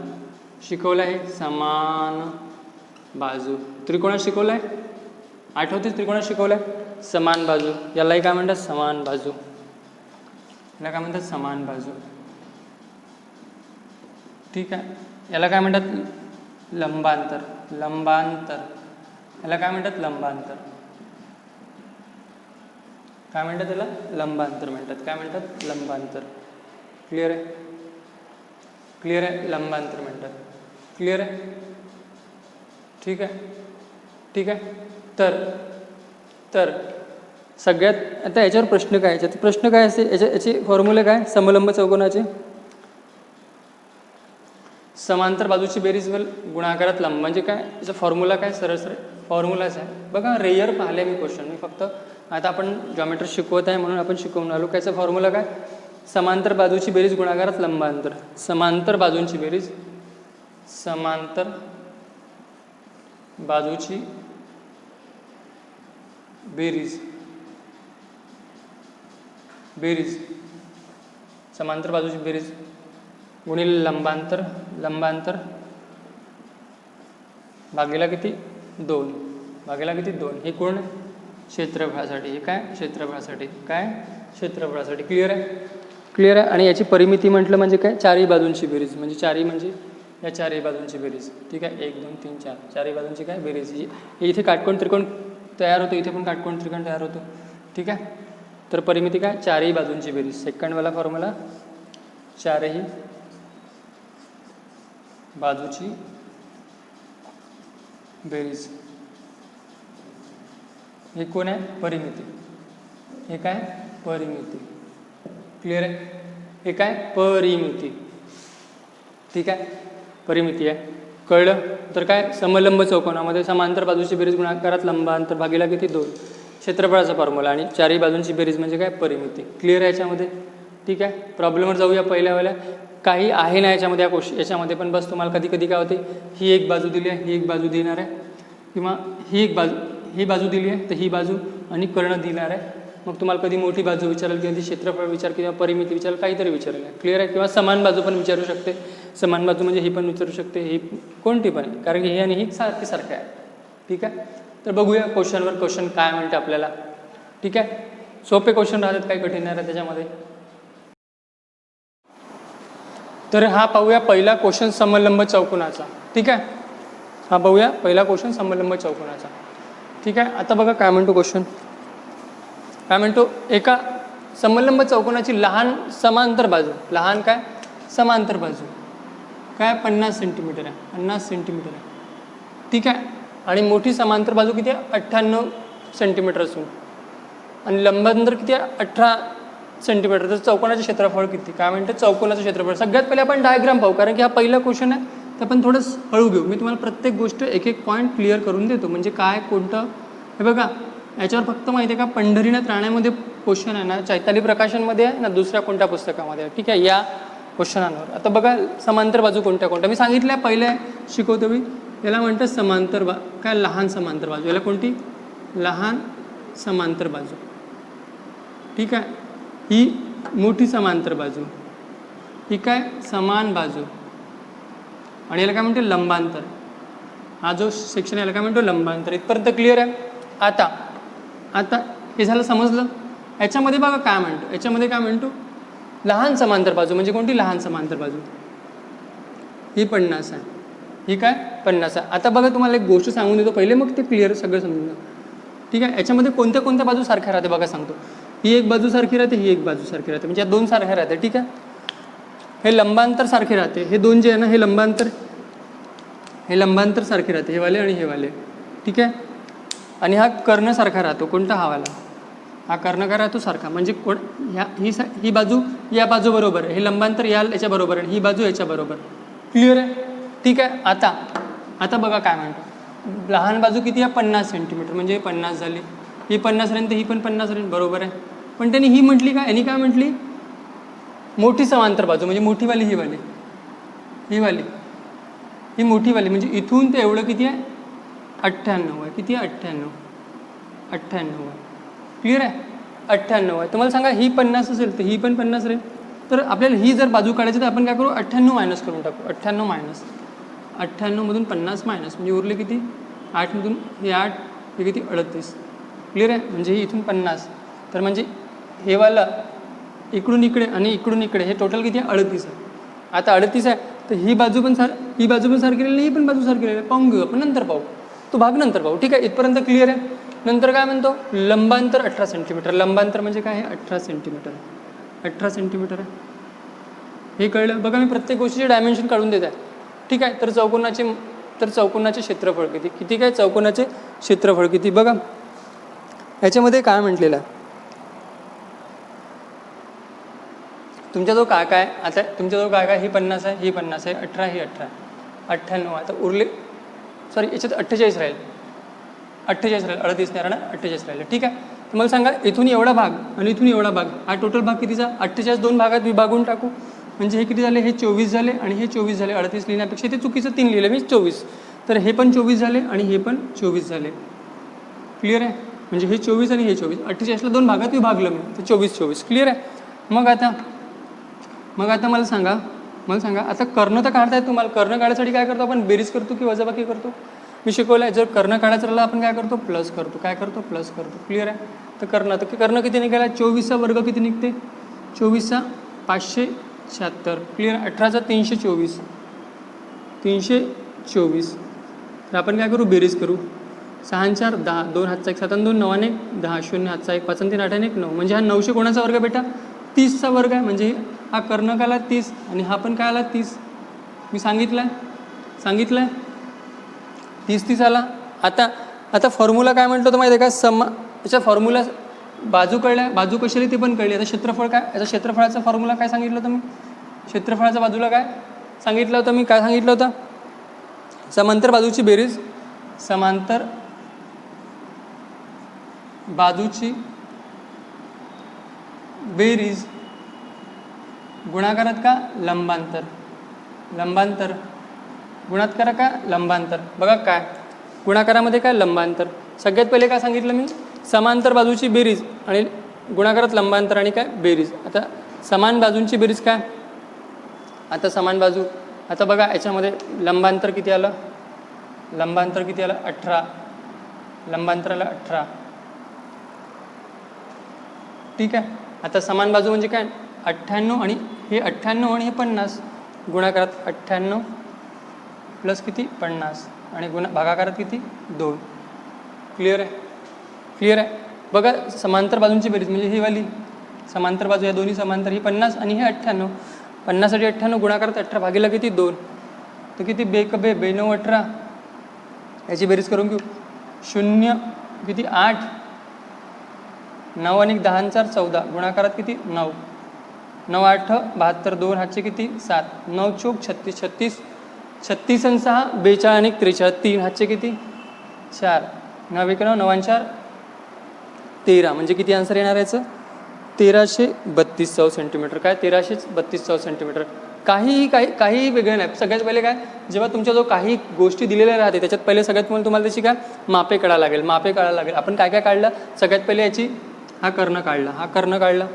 शिकवलं आहे समान बाजू. त्रिकोणात शिकवलं आहे, आठवते? त्रिकोणात शिकवलं आहे समान बाजू. यालाही काय म्हणतात? समान बाजू. याला काय म्हणतात? समान बाजू, ठीक आहे. याला काय म्हणतात? लंबांतर. लंबांतर. याला काय म्हणतात? लंबांतर. काय म्हणतात त्याला? लंबांतर म्हणतात. काय म्हणतात? लंबांतर. क्लिअर आहे? क्लिअर आहे? लंबांतर म्हणतात. क्लिअर आहे? ठीक आहे, ठीक आहे. तर सगळ्यात आता याच्यावर प्रश्न काय? याच्यात प्रश्न काय असते? याचे फॉर्म्युले काय? समलंब चौकोनाचे समांतर बाजूची बेरीज गुणाकारात लंब म्हणजे काय? याचा फॉर्म्युला काय? सरळ सरळ फॉर्म्युलाच आहे. बघा रेअर पाहिले मी क्वेश्चन. मी फक्त आता आपण जॉमेट्री शिकवत आहे म्हणून आपण शिकवून आलो. त्याचा फॉर्म्युला काय? समांतर बाजूची बेरीज गुणाकारात लंबांतर. समांतर बाजूंची बेरीज, समांतर बाजूची बेरीज, बेरीज समांतर बाजूची बेरीज गुणिले लंबांतर. लंबांतर भागीला किती? 2. भागीला किती? 2. हे कोण? क्षेत्रफळासाठी. हे काय? क्षेत्रफळासाठी. काय? क्षेत्रफळासाठी. क्लिअर आहे? क्लिअर आहे. आणि याची परिमिती म्हटलं म्हणजे काय? चारही बाजूंची बेरीज. म्हणजे चारही म्हणजे या चारही बाजूंची बेरीज, ठीक आहे. 1 2 3 4 चारही बाजूंची काय? बेरीज. इथे काटकोण त्रिकोण तयार होतो, इथे पण काटकोण त्रिकोण तयार होतो, ठीक आहे. तर परिमिती काय? चारही बाजूंची बेरीज. सेकंडवाला फॉर्म्युला चारही बाजूची बेरीज. हे कोण आहे? परिमिती. हे काय? परिमिती. क्लिअर आहे? हे काय? परिमिती, ठीक आहे. परिमिती आहे. कळलं? तर काय? समलंब चौकोनामध्ये समांतर बाजूची बेरीज गुणाकारात लंबांतर भागीला किती? 2. क्षेत्रफळाचा फॉर्म्युला आणि चारही बाजूंची बेरीज म्हणजे काय? परिमिती. क्लिअर आहे याच्यामध्ये? ठीक आहे. प्रॉब्लेमवर जाऊया पहिल्यावाल्या. काही आहे ना याच्यामध्ये याच्यामध्ये पण बस तुम्हाला कधी कधी काय होते? ही एक बाजू दिली आहे, ही एक बाजू देणार आहे, किंवा ही बाजू दिली आहे तर ही बाजू आणि कर्ण दिणार आहे. मग तुम्हाला कधी मोठी बाजू विचारेल, कधी क्षेत्रफळ विचार, किंवा परिमिती विचारेल, काहीतरी विचारेल. क्लिअर आहे? किंवा समान बाजू पण विचारू शकते. समान बाजू म्हणजे ही पण विचारू शकते, ही कोणती पण, कारण की हे आणि ही सारखं आहे, ठीक आहे. तर बघूया क्वेश्चनवर क्वेश्चन काय म्हणते आपल्याला, ठीक आहे. सोपे क्वेश्चन राहतात, काही कठीण नाही राहत त्याच्यामध्ये. तर हा पाहूया पहिला क्वेश्चन समलंब चौकोनाचा, ठीक आहे. हा पाहूया पहिला क्वेश्चन समलंब चौकोनाचा, ठीक आहे. आता बघा काय म्हणतो क्वेश्चन. काय म्हणतो? एका समलंब चौकोनाची लहान समांतर बाजू, लहान काय? समांतर बाजू काय? 50 सेंटीमीटर आहे, 50 सेंटीमीटर आहे, ठीक आहे. आणि मोठी समांतर बाजू किती आहे? 98 सेंटीमीटर असून, आणि लंबांतर किती आहे? 18 सेंटीमीटर. तर चौकोनाचे क्षेत्रफळ किती? काय म्हणते? चौकोनाचं क्षेत्रफळ. सगळ्यात पहिले आपण डायग्राम पाहू, कारण की हा पहिला क्वेश्चन आहे तर आपण थोडं हळू घेऊ. मी तुम्हाला प्रत्येक गोष्ट एक एक पॉईंट क्लिअर करून देतो. म्हणजे काय कोणतं हे बघा, याच्यावर फक्त माहिती आहे का पंढरीनाथ राण्यामध्ये क्वेश्चन आहे ना, चैताली प्रकाशनमध्ये आहे ना, दुसऱ्या कोणत्या पुस्तकामध्ये आहे, ठीक आहे, या क्वेश्चनांवर. आता बघा समांतर बाजू कोणत्या कोणत्या मी सांगितल्या पहिल्या शिकवतो मी. याला म्हणतात समांतर काय लहान समांतर बाजू. याला कोणती लहान समांतर बाजू, ठीक आहे. ही मोठी समांतर बाजू, ही काय समान बाजू, आणि याला काय म्हणते लंबांतर. हा जो सेक्शन याला काय म्हणतो लंबांतर. इथपर्यंत क्लिअर आहे. आता हे झालं समजलं. याच्यामध्ये बघा काय म्हणतो, याच्यामध्ये काय म्हणतो लहान समांतर बाजू म्हणजे कोणती लहान समांतर बाजू. ही 50 आहे, ही काय 50 आहे. आता बघा तुम्हाला एक गोष्ट सांगून देतो पहिले, मग ते क्लिअर सगळं समजून, ठीक आहे. याच्यामध्ये कोणत्या कोणत्या बाजू सारख्या राहते बघा सांगतो. ही एक बाजू सारखी राहते, ही एक बाजू सारखी राहते, म्हणजे या दोन सारख्या राहते, ठीक आहे. हे लंबांतर सारखे राहते, हे दोन जे आहे ना हे लंबांतर सारखे राहते, हे वाले आणि हे वाले, ठीक आहे. आणि हा कर्णसारखा राहतो. कोणता हा वाला, हा कर्ण काय राहतो सारखा, म्हणजे कोण ही बाजू या बाजू बरोबर आहे, हे लंबांतर याच्या बरोबर आहे, ही बाजू याच्या बरोबर. क्लिअर आहे, ठीक आहे. आता बघा काय म्हणतो, लहान बाजू किती आहे 50 सेंटीमीटर, म्हणजे 50 झाली, ही 50 राहील, ही पण 50 राहील, बरोबर आहे. पण त्यांनी ही म्हटली का, यांनी काय म्हटली मोठी समांतर बाजू, म्हणजे मोठीवाली ही वाली ही मोठीवाली, म्हणजे इथून ते एवढं किती आहे 98 आहे. किती आहे 98 आहे. क्लिअर आहे, 98 आहे. तुम्हाला सांगा ही 50 असेल तर ही पण 50 राहील. तर आपल्याला ही जर बाजू काढायची तर आपण काय करू 98 मायनस करून टाकू. 98 मधून 50 मायनस म्हणजे उरले किती 8 मधून हे 8, हे किती 38. क्लिअर आहे, म्हणजे ही इथून 50, तर म्हणजे हे वाला इकडून इकडे आणि इकडून इकडे हे टोटल किती आहे 38 आहे. आता 38 आहे तर ही बाजू पण सारखी राहिली, ही पण बाजू सारखी राहिली. पाहून घेऊ आपण, नंतर पाहू तो भाग, नंतर पाहू, ठीक आहे. इथपर्यंत क्लिअर आहे. नंतर काय म्हणतो लंबांतर 18 सेंटीमीटर. लंबांतर म्हणजे काय आहे 18 सेंटीमीटर आहे. 18 सेंटीमीटर आहे, हे कळलं. बघा मी प्रत्येक गोष्टीचे डायमेन्शन काढून देत आहे, ठीक आहे. तर चौकोनाचे क्षेत्रफळ किती काय चौकोनाचे क्षेत्रफळ किती बघा ह्याच्यामध्ये काय म्हटलेलं आहे. तुमच्याजवळ काय आता तुमच्याजवळ काय ही 50 आहे, ही 50 आहे, 18 ही 18, 98. आता उरले सॉरी याच्यात 48 राहील, 38 नाही राहणार, 48 राहिलं, ठीक आहे. तर मला सांगा इथून एवढा भाग आणि इथून एवढा भाग, हा टोटल भाग कितीचा 48 दोन भागात विभागून टाकू, म्हणजे हे किती झाले, हे 24 झाले आणि हे 24 झाले. 38 लिहिण्यापेक्षा ते चुकीचं 3 लिहिलं मी 24, तर हे पण 24 झाले आणि हे पण 24 झाले. क्लिअर आहे, म्हणजे हे 24 आणि हे 24, 48ला दोन भागात विभागलं मी, तर 24. क्लिअर आहे. मग आता मला सांगा आता कर्ण तर काढताय तुम्हाला. कर्ण काढायसाठी काय करतो आपण, बेरीज करतो की वजाबाकी करतो. मी शिकवलं आहे, जर कर्ण काढायचं राहिलं आपण काय करतो प्लस करतो. प्लस करतो. क्लिअर आहे. तर कर्ण किती निघाला, 24चा वर्ग किती निघते, 24चा 576. क्लिअर. 18चा 324. तर आपण काय करू, बेरीज करू. 6 4 10, 2 हातचा 1 7 2 9 1 10, 0 हातचा 1 5 3 8 1 9, म्हणजे हा 900 कोणाचा वर्ग बेटा 30चा वर्ग आहे. म्हणजे हा कर्ण काय आला 30 आणि हा पण काय आला 30. मी सांगितलं आहे 30 आला. आता फॉर्म्युला काय म्हटलं होतं माहिती आहे का, याच्या फॉर्म्युला बाजू कळल्या, बाजू कशी आली ते पण कळली. आता क्षेत्रफळ काय, याचा क्षेत्रफळाचा फॉर्म्युला काय सांगितलं होतं मी, क्षेत्रफळाच्या बाजूला काय सांगितलं होतं मी, काय सांगितलं होतं, समांतर बाजूची बेरीज, समांतर बाजूची बेरीज गुणाकारात का लंबांतर, गुणाकारा का लंबांतर. बघा काय गुणाकारामध्ये काय लंबांतर. सगळ्यात पहिले काय सांगितलं मी, समांतर बाजूची बेरीज आणि गुणाकारात लंबांतर आणि काय बेरीज. आता समान बाजूंची बेरीज काय, आता समान बाजू, आता बघा याच्यामध्ये लंबांतर किती आलं, 18, लंबांतराला 18, ठीक आहे. आता समान बाजू म्हणजे काय 98 आणि हे 98 आणि हे 50, गुणाकारात 98 प्लस किती 50 आणि भागाकारात किती 2. क्लिअर आहे. बघा समांतर बाजूंची बेरीज म्हणजे ही वाली समांतर बाजू, या दोन्ही समांतर, ही 50 आणि हे 98, 50 साठी 98 गुणाकारात 18 भागीला किती 2, तर किती 9 18, याची बेरीज करून घेऊ. 0 किती 8, 9 आणि 10 4 14, गुणाकारात किती 9, 9 8 72, 2 हातचे किती 7, 9 चौक 36, 36 आणि 6 42 आणि 43 3 हातचे किती 4 9 1 9 4 13 म्हणजे किती आन्सर येणार याचं 1332 सेंटीमीटर. काय 1332 सेंटीमीटर. काही वेगळं नाही. सगळ्यात पहिले काय जेव्हा तुमच्या जो काही गोष्टी दिलेल्या राहते त्याच्यात पहिले सगळ्यात तुम्हाला त्याची काय मापे काढायला लागेल. आपण काय काय काढलं सगळ्यात पहिले याची हा कर्ण काढला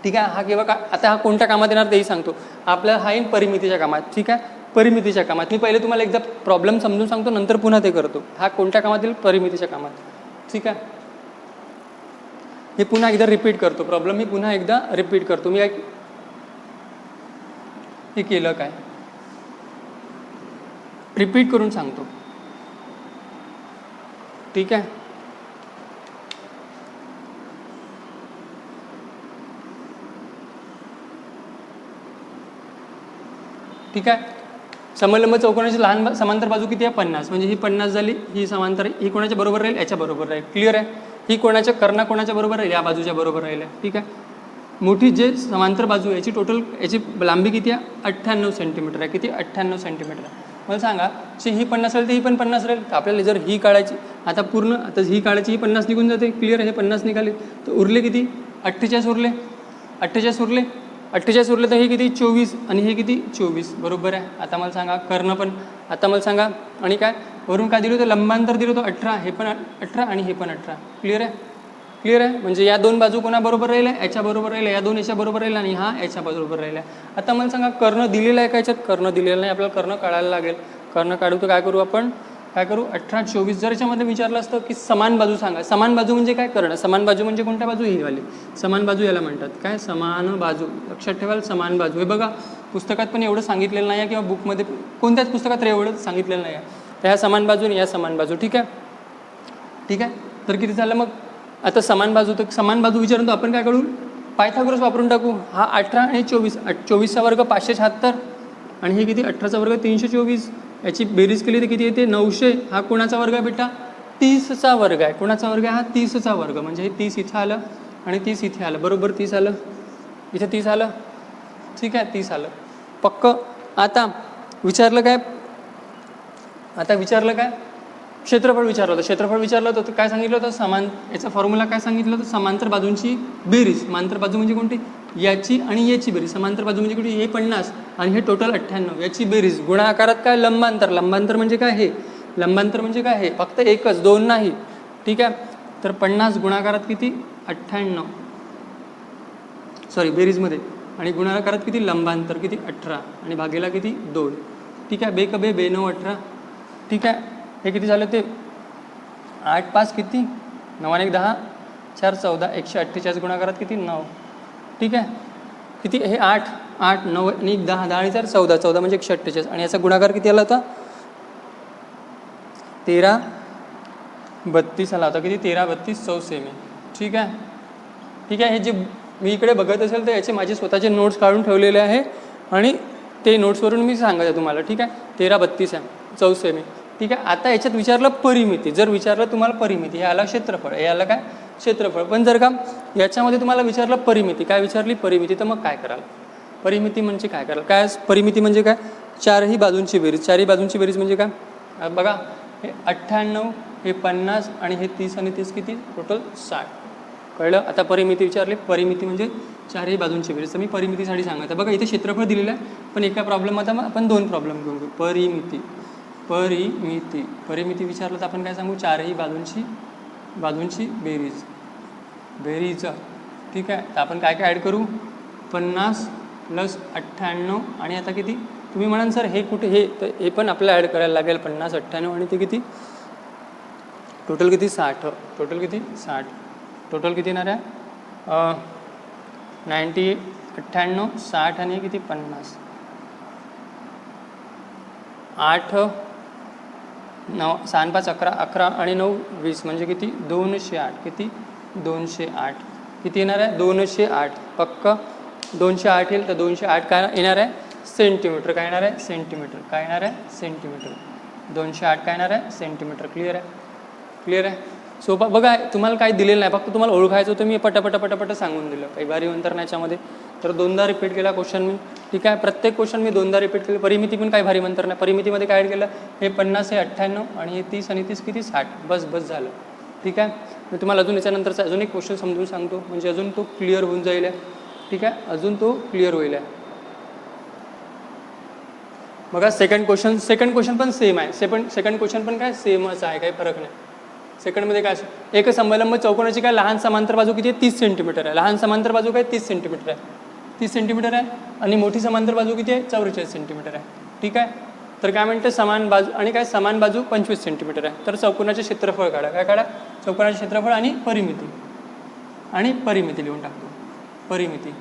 ठीक आहे. हा किंवा आता हा कोणत्या कामात येणार तेही सांगतो. आपल्याला हा येईल परिमितीच्या कामात. ठीक आहे, परिमितीच्या कामात. मी पहिले तुम्हाला एकदा प्रॉब्लेम समजून सांगतो नंतर पुन्हा ते करतो. हा कोणत्या कामात येईल परिमितीच्या कामात. ठीक आहे, हे पुन्हा एकदा रिपीट करतो. प्रॉब्लेम मी पुन्हा एकदा रिपीट करतो. मी हे केलं काय रिपीट करून सांगतो. ठीक आहे, ठीक आहे. समलंब चौकोनाची लहान समांतर बाजू किती आहे 50. म्हणजे ही 50 झाली. ही समांतर ही कोणाच्या बरोबर राहील याच्या बरोबर राहील. क्लिअर आहे. ही कोणाच्या कर्णा कोणाच्या बरोबर राहील या बाजूच्या बरोबर राहील. ठीक आहे. मोठी जे समांतर बाजू आहे याची टोटल याची लांबी किती आहे 98 सेंटीमीटर आहे. किती 98 सेंटीमीटर आहे. मला सांगा ही 50 राहील तर ही पण 50 राहील. तर आपल्याला जर ही काढायची आता ही काढायची ही 50 निघून जाते. क्लिअर आहे. हे 50 निघाले तर उरले किती 48 उरले. 48 उरले तर हे किती 24 आणि हे किती 24 बरोबर आहे. आता मला सांगा कर्ण पण आता मला सांगा आणि काय वरून काय दिलं होतं लंबांतर दिलं होतं 18. हे पण 18 आणि हे पण 18. क्लिअर आहे. म्हणजे या दोन बाजू कोणाबरोबर राहिल्या याच्या बरोबर राहिल्या. या दोन याच्या बरोबर राहिल्या आणि हा याच्या बरोबर राहिल्या. आता मला सांगा कर्ण दिलेला आहे का याच्यात कर्ण दिलेला नाही. आपल्याला कर्ण काढायला लागेल. कर्ण काढू तर काय करू आपण 18 24. जर याच्यामध्ये विचारलं असतं की समान बाजू सांगा. समान बाजू म्हणजे काय कर्ण. समान बाजू म्हणजे कोणत्या बाजू ही वाली समान बाजू याला म्हणतात. काय समान बाजू. लक्षात ठेवाल समान बाजू. हे बघा पुस्तकात पण एवढं सांगितलेलं नाही आहे किंवा बुकमध्ये कोणत्याच पुस्तकात एवढं सांगितलेलं नाही आहे. तर ह्या समान बाजू आणि या समान बाजू. ठीक आहे. तर किती झालं मग आता समान बाजू. तर समान बाजू विचारून तर आपण काय करू पायथागोरस वापरून टाकू. हा 18 आणि 24. 24चा वर्ग 576 आणि हे किती 18चा वर्ग 324. याची बेरीज केली तर किती येते 900. हा कोणाचा वर्ग आहे बेटा 30चा वर्ग आहे. कोणाचा वर्ग आहे हा 30चा वर्ग. म्हणजे हे 30 इथं आलं आणि 30 इथे आलं. बरोबर 30 आलं. इथे 30 आलं. ठीक आहे 30 आलं पक्क. आता विचारलं काय क्षेत्रफळ विचारलं होतं. तर काय सांगितलं होतं समान याचा फॉर्म्युला काय सांगितलं होतं समांतर बाजूंची बेरीज. समांतर बाजू म्हणजे कोणती याची आणि याची बेरीज. समांतर बाजू म्हणजे कुठे हे 50 आणि हे टोटल 98 याची बेरीज. गुणाकारात काय लंबांतर म्हणजे काय हे लंबांतर म्हणजे काय हे फक्त एकच 2 नाही. ठीक आहे. तर 50 गुणाकारात किती 98 बेरीजमध्ये आणि गुणाकारात किती लंबांतर किती 18 आणि भागेला किती 2. ठीक आहे. बे 9 18. ठीक आहे. हे किती झालं ते 8 5 किती 9 आणि 1 10 4 14 148 गुणाकारात किती 9. ठीक आहे. किती हे 8 9 आणि 1 10 10 आणि 4 14 म्हणजे 148 आणि याचा गुणाकार किती आला होता 13 32 आला होता. किती 13 32 100 सेमी. ठीक आहे. हे जे मी इकडे बघत असेल तर याचे माझे स्वतःचे नोट्स काढून ठेवलेले आहे आणि ते नोट्सवरून मी सांगायचं तुम्हाला. ठीक आहे. 13 32 आहे 100 सेमी. ठीक आहे. आता याच्यात विचारलं परिमिती. जर विचारलं तुम्हाला परिमिती हे आला क्षेत्रफळ हे आलं काय क्षेत्रफळ. पण जर का याच्यामध्ये तुम्हाला विचारलं परिमिती काय विचारली परिमिती तर मग काय कराल परिमिती म्हणजे काय कराल काय परिमिती म्हणजे काय चारही बाजूंची बेरीज म्हणजे काय बघा हे 98 हे 50 आणि हे 30 आणि 30 किती टोटल 60. कळलं. आता परिमिती विचारली परिमिती म्हणजे चारही बाजूंची बेरीज. तर मी परिमितीसाठी सांगायचं बघा इथे क्षेत्रफळ दिलेलं आहे पण एका प्रॉब्लेम आता आपण 2 प्रॉब्लेम घेऊन घेऊ. परिमिती विचारलं तर आपण काय सांगू चारही बाजूंची बेरीज. ठीक आहे. तर आपण काय ॲड करू 50 + 98 आणि आता किती तुम्ही म्हणाल सर हे कुठे हे तर हे पण आपल्याला ॲड करायला लागेल 50 98 आणि ते किती टोटल किती 60. टोटल किती येणार आहे 90 98 60 आणि किती 50 8 9 6 5 11 11 आणि 9 20 म्हणजे किती 208. किती 208 किती येणार आहे 208 पक्क 208 येईल. तर 208 काय येणार आहे सेंटीमीटर. काय येणार आहे सेंटीमीटर. 208 काय येणार आहे सेंटीमीटर. क्लिअर आहे. सोपा बघा, तुम्हाला काही दिलेलं नाही, फक्त तुम्हाला ओळखायचं होतं, मी पटापट सांगून दिलं, काही भारी अंतर नाही याच्यामध्ये. तर 2दा रिपीट केला क्वेश्चन मी, ठीक आहे. प्रत्येक क्वेश्चन मी 2दा रिपीट केलं. परिमिती पण काही भारी अंतर नाही. परिमितीमध्ये काय केलं, हे 50 हे 98 आणि हे 30 आणि 30 किती 60, बस झालं, ठीक आहे. मी तुम्हाला अजून याच्यानंतरचा अजून एक क्वेश्चन समजून सांगतो, म्हणजे अजून तो क्लिअर होऊन जाईल, ठीक आहे. अजून तो क्लिअर होईल. बघा सेकंड क्वेश्चन पण सेम आहे. सेकंड क्वेश्चन पण काय सेमच आहे, काही फरक नाही. सेकंडमध्ये काय एक समलंब चौकोनाची काय लहान समांतर बाजू किती आहे, 30 सेंटीमीटर आहे. लहान समांतर बाजू काय 30 सेंटीमीटर आहे, 30 सेंटीमीटर आहे. आणि मोठी समांतर बाजू किती आहे, 44 सेंटीमीटर आहे, ठीक आहे. तर काय म्हणते, समान बाजू आणि काय समान बाजू 25 सेंटीमीटर आहे. तर चौकोनाचे क्षेत्रफळ काढा. काय काढा, चौकोनाचे क्षेत्रफळ आणि परिमिती लिहून टाकतो, परिमिती.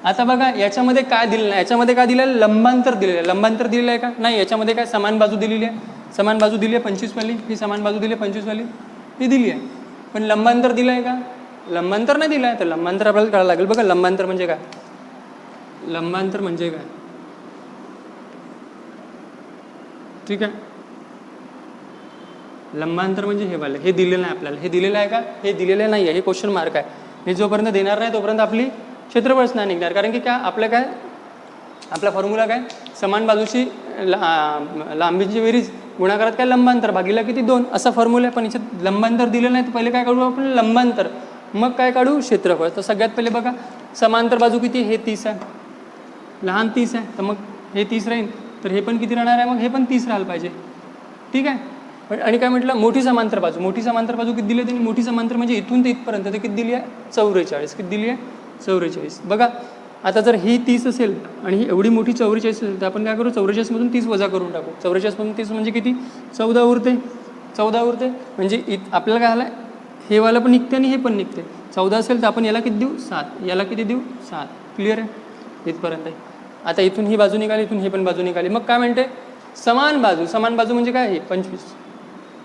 आता बघा याच्यामध्ये काय दिलेलं नाही, याच्यामध्ये काय दिलेलं, लंबांतर दिलेलं आहे. लंबांतर दिलेलं आहे का, नाही. याच्यामध्ये काय समान बाजू दिलेली आहे, समान बाजू दिली आहे 25 वाली, ही समान बाजू दिली आहे 25 वाली, ही दिली आहे. पण लंबांतर दिलं आहे का, लंबांतर नाही दिलं आहे. तर लंबांतर आपल्याला कळायला लागेल. बघा लंबांतर म्हणजे काय, लंबांतर म्हणजे काय, ठीक आहे. लंबांतर म्हणजे हे वाले, हे दिलेलं नाही आपल्याला. हे दिलेलं आहे का, हे दिलेलं नाही आहे, हे क्वेश्चन मार्क आहे. हे जोपर्यंत देणार नाही तोपर्यंत आपली क्षेत्रफळच नाही निघणार. कारण की काय आपलं काय, आपला फॉर्म्युला काय, समान बाजूची लांबीची बेरीज गुणाकारात काय लंबांतर भागीला किती 2 असा फॉर्म्युला आहे. पण याच्यात लंबांतर दिलेलं नाही, तर पहिले काय काढू आपण, लंबांतर, मग काय काढू, क्षेत्रफळ. तर सगळ्यात पहिले बघा समांतर बाजू किती, हे 30 आहे, लहान 30 आहे, तर मग हे 30 राहील. तर हे पण किती राहणार आहे, मग हे पण 30 राहायला पाहिजे, ठीक आहे. आणि काय म्हटलं, मोठी समांतर बाजू किती दिली आहे त्यांनी, मोठी समांतर म्हणजे इथून ते इथपर्यंत ते किती दिली आहे, 44. किती दिली आहे, 44. बघा आता जर ही 30 असेल आणि ही एवढी मोठी 44 असेल, तर आपण काय करू, 44मधून 30 वजा करून टाकू. 44मधून 30 म्हणजे किती, 14 उरते. म्हणजे आपल्याला काय झालं, हे वाला पण निघते आणि हे पण निघते. 14 असेल तर आपण याला किती देऊ, 7, याला किती देऊ, 7. क्लिअर आहे इथपर्यंत. आता इथून ही बाजू निघाली, इथून ही पण बाजू निघाली. मग काय म्हणते, समान बाजू म्हणजे काय, हे 25,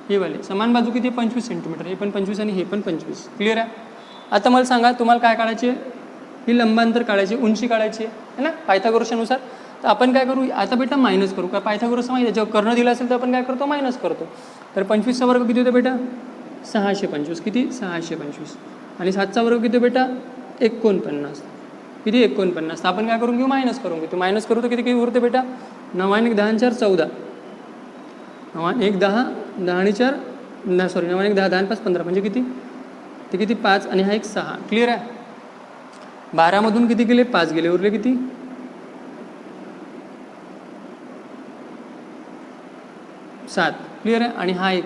हे वाले समान बाजू किती, 25 सेंटीमीटर, हे पण 25 आणि हे पण 25. क्लिअर आहे. आता मला सांगा, तुम्हाला काय काढायचे, ही लंबांतर काढायची, उंची काढायची आहे ना पायथागोरसनुसार. तर आपण काय करू, आता बेटा मायनस करू. का पायथागोरस माहिती आहे, जेव्हा कर्ण दिला असेल तर आपण काय करतो, मायनस करतो. तर 25चा वर्ग किती होतो बेटा, 625. किती, 625. आणि 7चा वर्ग किती बेटा, 49. किती, 49. तर आपण काय करून घेऊ, मायनस करून घेऊ. मायनस करू तर किती उरते बेटा, 9 आणि 10 आणि 4 14. 9 1 10 10 आणि 4 9 1 10 10 आणि 5 15 म्हणजे किती, ते किती 5 आणि हा एक 6. क्लिअर आहे. 12मधून किती गेले, 5 गेले, उरले किती, 7. क्लिअर आहे. आणि हा एक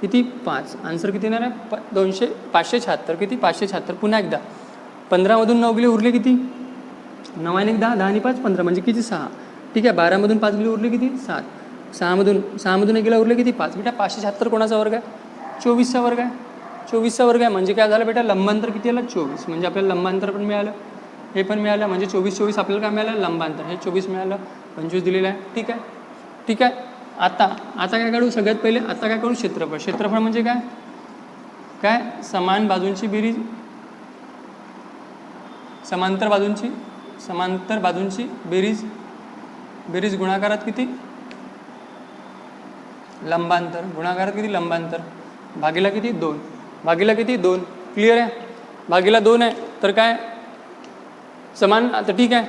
किती, 5. आन्सर किती येणार आहे, 576. किती, 576. पुन्हा एकदा 15मधून 9 गेले, उरले किती, 9 आणि 10 10 आणि 5 15 म्हणजे किती 6. ठीक आहे. 12मधून 5 गेले, उरले किती 7. 6मधून एक गेला, उरले किती 5. बेटा 576 कोणाचा वर्ग आहे, 24चा वर्ग आहे. 24चा वर्ग आहे म्हणजे काय झालं बेटा, लंबांतर किती आलं, 24. म्हणजे आपल्याला लंबांतर पण मिळालं, हे पण मिळालं. म्हणजे 24 आपल्याला काय मिळालं, लंबांतर. हे 24 मिळालं, 25 दिलेलं आहे. ठीक आहे. आता काय काढू, सगळ्यात पहिले आता काय करू, क्षेत्रफळ म्हणजे काय समान बाजूंची बेरीज, समांतर बाजूंची बेरीज गुणाकारात किती, लंबांतर. गुणाकारात किती, लंबांतर. भागीला किती, 2. क्लिअर आहे. भागीला 2 आहे तर काय समान. आता ठीक आहे,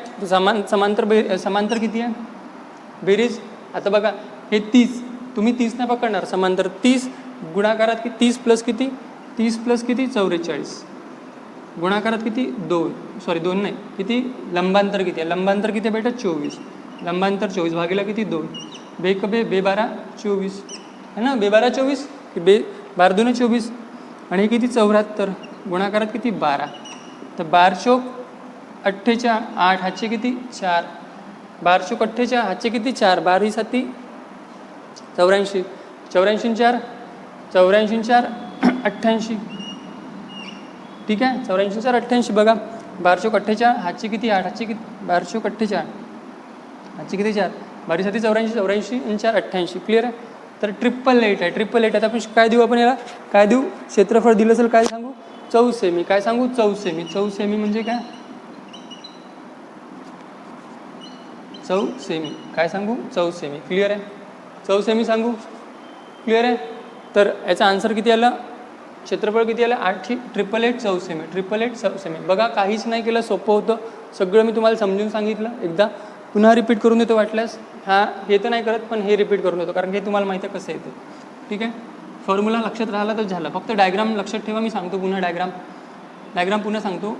समांतर किती आहे, बेरीज. आता बघा हे 30 तुम्ही 30 नाही पकडणार, समांतर 30 गुणाकारात किती, 30 प्लस किती, 44. गुणाकारात किती, 2 नाही, किती, लंबांतर किती आहे, लंबांतर किती आहे बेटा, 24. लंबांतर 24 भागीला किती, 2. बे 12 24 है ना, बे 12 24 बे 12 2 24. आणि हे किती, 74. गुणाकारात किती, 12. तर 12 चोक 8 हातचे किती, 4. 12 चोक 8 हातचे किती, 4. 12 ही 7 84. 84 4 88. ठीक आहे. 84 4 88. बघा 12 चोक 48 हातचे किती, 8 हातचे किती, 12 चोक 48 हातचे किती, 4. 12 7 84 आणि 4 88. क्लिअर आहे. तर 888 आहे. आता आपण काय देऊ, आपण याला काय देऊ, क्षेत्रफळ दिलं असेल काय सांगू, 14 सेमी. काय सांगू, 14 सेमी. 14 सेमी म्हणजे काय, 14 सेमी. काय सांगू, 14 सेमी. क्लिअर आहे. 14 सेमी सांगू. क्लिअर आहे. तर याचा आन्सर किती आला, क्षेत्रफळ किती आलं 8 888 चौसेमी, 888 चौसेमी. बघा काहीच नाही केलं, सोपं होतं सगळं. मी तुम्हाला समजून सांगितलं. एकदा पुन्हा रिपीट करून देतो वाटल्यास. हे तर नाही करत, पण हे रिपीट करून देतो कारण हे तुम्हाला माहिती आहे कसं येतं. ठीक आहे, फॉर्म्युला लक्षात राहिला तर झालं. फक्त डायग्राम लक्षात ठेवा. मी सांगतो पुन्हा डायग्राम पुन्हा सांगतो.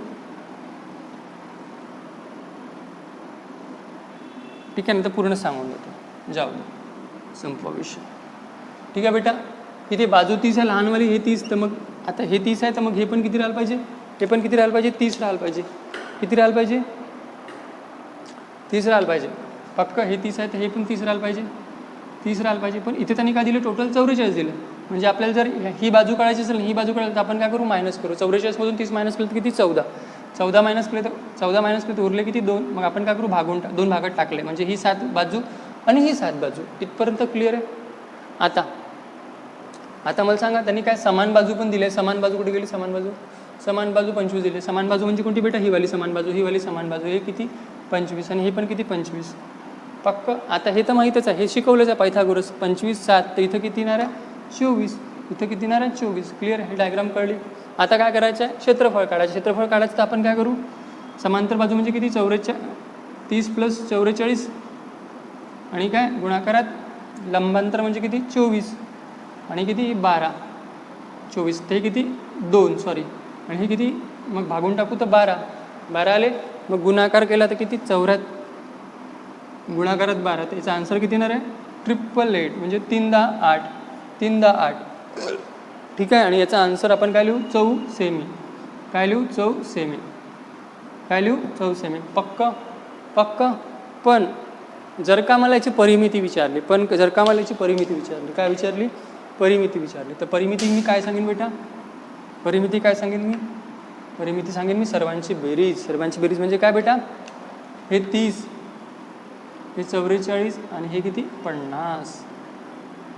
ठीक आहे, नंतर पूर्ण सांगून देतो, जाऊ दे, संपवा विषय. ठीक आहे बेटा, इथे बाजू 30 आहे, लहानवाली हे 30, तर मग आता हे 30 आहे, तर मग हे पण किती राहायला पाहिजे, हे पण किती राहायला पाहिजे, 30 राहायला पाहिजे. किती राहायला पाहिजे, 30 राहायला पाहिजे. पक्क हे 30 आहे, तर हे पण 30 राहायला पाहिजे, 30 राहायला पाहिजे. पण इथे त्यांनी काय दिलं, टोटल 44 दिलं. म्हणजे आपल्याला जर ही बाजू काढायची असेल, ही बाजू काढायला, तर आपण काय करू, मायनस करू. 44मधून 30 मायनस केलं तर किती, 14 मायनस केलं तर उरले किती, 2. मग आपण काय करू, 2 भागात टाकले, म्हणजे ही 7 बाजू आणि ही 7 बाजू. इथपर्यंत क्लिअर आहे. आता मला सांगा, त्यांनी काय समान बाजू पण दिली आहे. समान बाजू कुठे गेली, समान बाजू 25 दिली. समान बाजू म्हणजे कोणती बेटा, ही वाली समान बाजू, ही वाली समान बाजू. हे किती, 25, आणि हे पण किती, 25. पक्क. आता हे तर माहीतच आहे, हे शिकवलंच आहे पायथागोरस. 25 7, तर इथं किती येणार आहे, 24. इथं किती येणार आहे, 24. क्लिअर आहे, डायग्राम कळली. आता काय करायचं आहे, क्षेत्रफळ काढायचं. क्षेत्रफळ काढायचं तर आपण काय करू, समांतर बाजू म्हणजे किती, 30 + 44, आणि काय गुणाकारात लंबांतर म्हणजे किती, 24, आणि किती 12, 24, ते किती 2, सॉरी, आणि हे किती, मग भागून टाकू तर 12 आले. मग गुणाकार केला तर किती, 84, गुणाकारात 12, त्याचा आन्सर किती येणार आहे, 888, म्हणजे 3 10 8. ठीक आहे, आणि याचा आन्सर आपण काय लिहू, चौसेमी. काय लिहू, चौसेमी. पक्क. पण जर का मला याची परिमिती विचारली, काय विचारली, परिमिती विचारली, तर परिमिती मी काय सांगेन बेटा, परिमिती सांगेन मी सर्वांची बेरीज. म्हणजे काय बेटा, हे 30, हे 44, आणि हे किती, 50.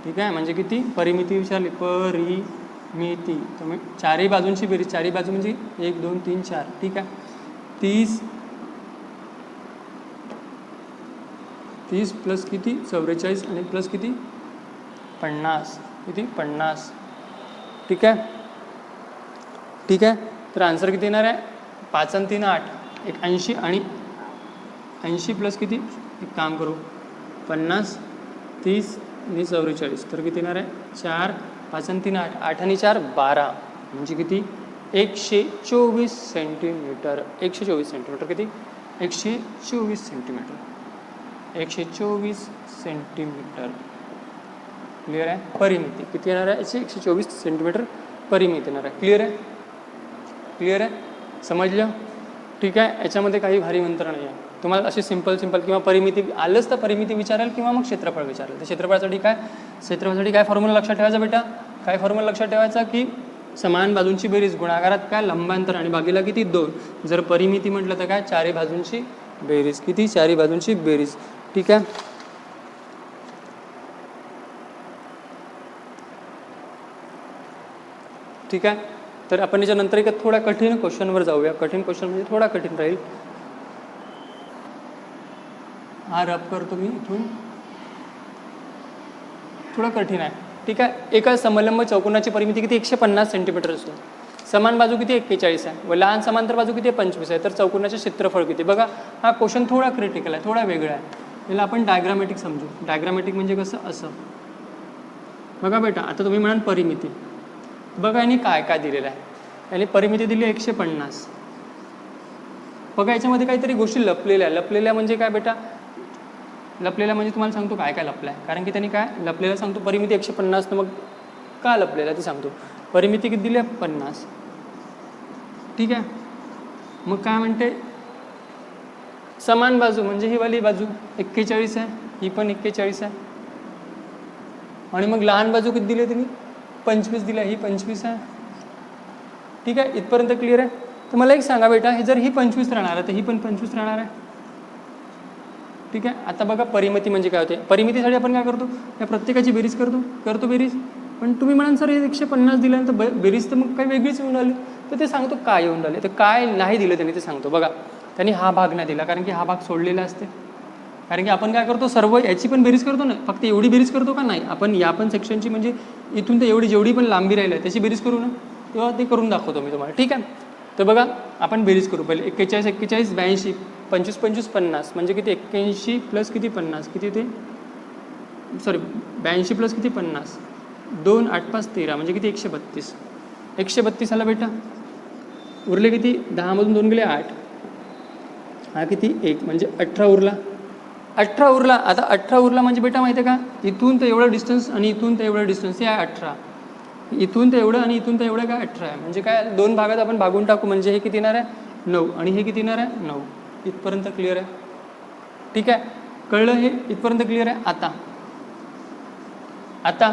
ठीक आहे, म्हणजे किती, परिमिती विचारली, परिमिती. तर मग चारही बाजूंची बेरीज, चारही बाजू म्हणजे 1 2 3 4. ठीक आहे, 30 प्लस किती, 44, आणि प्लस किती, 50. किती, 50. ठीक आहे. तर आन्सर किती येणार आहे, 5 आणि 3 8, 80, आणि 80 प्लस किती, एक काम करू, 50 30 आणि 44, तर किती येणार आहे, 4 5 आणि 3 8, 8 आणि 4 12, म्हणजे किती, 124 सेंटीमीटर. 124 सेंटीमीटर किती, 124 सेंटीमीटर. 124 सेंटीमीटर. क्लिअर आहे. परिमिती किती येणार आहे, 124 सेंटीमीटर परिमिती येणार आहे. क्लिअर आहे, समजलं. ठीक आहे, याच्यामध्ये काही भारी मंत्र नाही आहे. तुम्हाला असे सिंपल किंवा परिमिती आलंच तर परिमिती विचाराल, किंवा मग क्षेत्रफळ विचाराल. तर क्षेत्रफळासाठी काय फॉर्म्युला लक्षात ठेवायचा बेटा, काय फॉर्म्युला लक्षात ठेवायचा, की समान बाजूंची बेरीज, गुणाकारात काय लंबांतर, आणि भागीला किती 2. जर परिमिती म्हटलं तर काय, चारही बाजूंची बेरीज. किती, चारही बाजूंची बेरीज. ठीक आहे. ठीक आहे, तर आपण याच्यानंतर एक थोडा कठीण क्वेश्चनवर जाऊया. कठीण क्वेश्चन म्हणजे थोडा कठीण राहील. हा रब करतो मी इथून, थोडा कठीण आहे. ठीक आहे, एका समलंब चौकोनाची परिमिती किती, 150 सेंटीमीटर असतो. समान बाजू किती, 41 आहे, व लहान समांतर बाजू किती, 25 आहे. तर चौकोनाचे क्षेत्रफळ किती. बघा, हा क्वेश्चन थोडा क्रिटिकल आहे, थोडा वेगळा आहे. याला आपण डायग्रामॅटिक समजू. डायग्रामॅटिक म्हणजे कसं, असं बघा बेटा. आता तुम्ही म्हणाल परिमिती, बघा यांनी काय दिलेलं आहे. याने परिमिती दिली 150. बघा याच्यामध्ये काहीतरी गोष्टी लपलेल्या म्हणजे काय बेटा, लपलेल्या म्हणजे तुम्हाला सांगतो काय लपलं आहे. कारण की त्यांनी काय लपलेलं सांगतो, परिमिती 150, तर मग का लपलेलं ते सांगतो. परिमिती किती दिली आहे, 50. ठीक आहे, मग काय म्हणते, समान बाजू म्हणजे ही वाली बाजू 41 आहे, ही पण 41 आहे, आणि मग लहान बाजू किती दिली आहे त्यांनी, 25 दिली आहे, ही 25 आहे. ठीक आहे, इथपर्यंत क्लिअर आहे. तर मला एक सांगा बेटा, हे जर ही 25 राहणार आहे, तर ही पण 25 राहणार आहे. ठीक आहे, आता बघा परिमिती म्हणजे काय होते. परिमितीसाठी आपण काय करतो, या प्रत्येकाची बेरीज करतो बेरीज. पण तुम्ही म्हणाल सर हे 150 दिल्यानंतर बेरीज तर मग काही वेगळीच येऊन राहिली. तर ते सांगतो काय येऊन राहिले. तर काय नाही दिलं त्यांनी ते सांगतो. बघा, त्यांनी हा भाग नाही दिला, कारण की हा भाग सोडलेला असते. कारण की आपण काय करतो, सर्व याची पण बेरीज करतो ना, फक्त एवढी बेरीज करतो का नाही, आपण या पण सेक्शनची म्हणजे इथून तर एवढी जेवढी पण लांबी राहिली आहे त्याची बेरीज करू ना, तेव्हा ते करून दाखवतो मी तुम्हाला. ठीक आहे, तर बघा आपण बेरीज करू पहिले. 41 41 82 25 25 50 म्हणजे किती, 81 प्लस किती 50 किती ते, सॉरी 82 प्लस किती 50, 2 8 5 13 म्हणजे किती 132. 132 आला बेटा. उरले किती, 10मधून 2 गेले 8, हा किती 1 म्हणजे 18 उरला. 18 उरला. आता 18 उरला म्हणजे बेटा माहिती आहे का, इथून तर एवढं डिस्टन्स आणि इथून तर एवढं डिस्टन्स हे आहे 18. इथून तर एवढं आणि इथून तर एवढं काय 18 आहे, म्हणजे काय 2 भागात आपण भागून टाकू, म्हणजे हे किती येणार आहे 9 आणि हे किती येणार आहे 9. इथपर्यंत क्लिअर आहे. ठीक आहे, कळलं हे, इथपर्यंत क्लिअर आहे. आता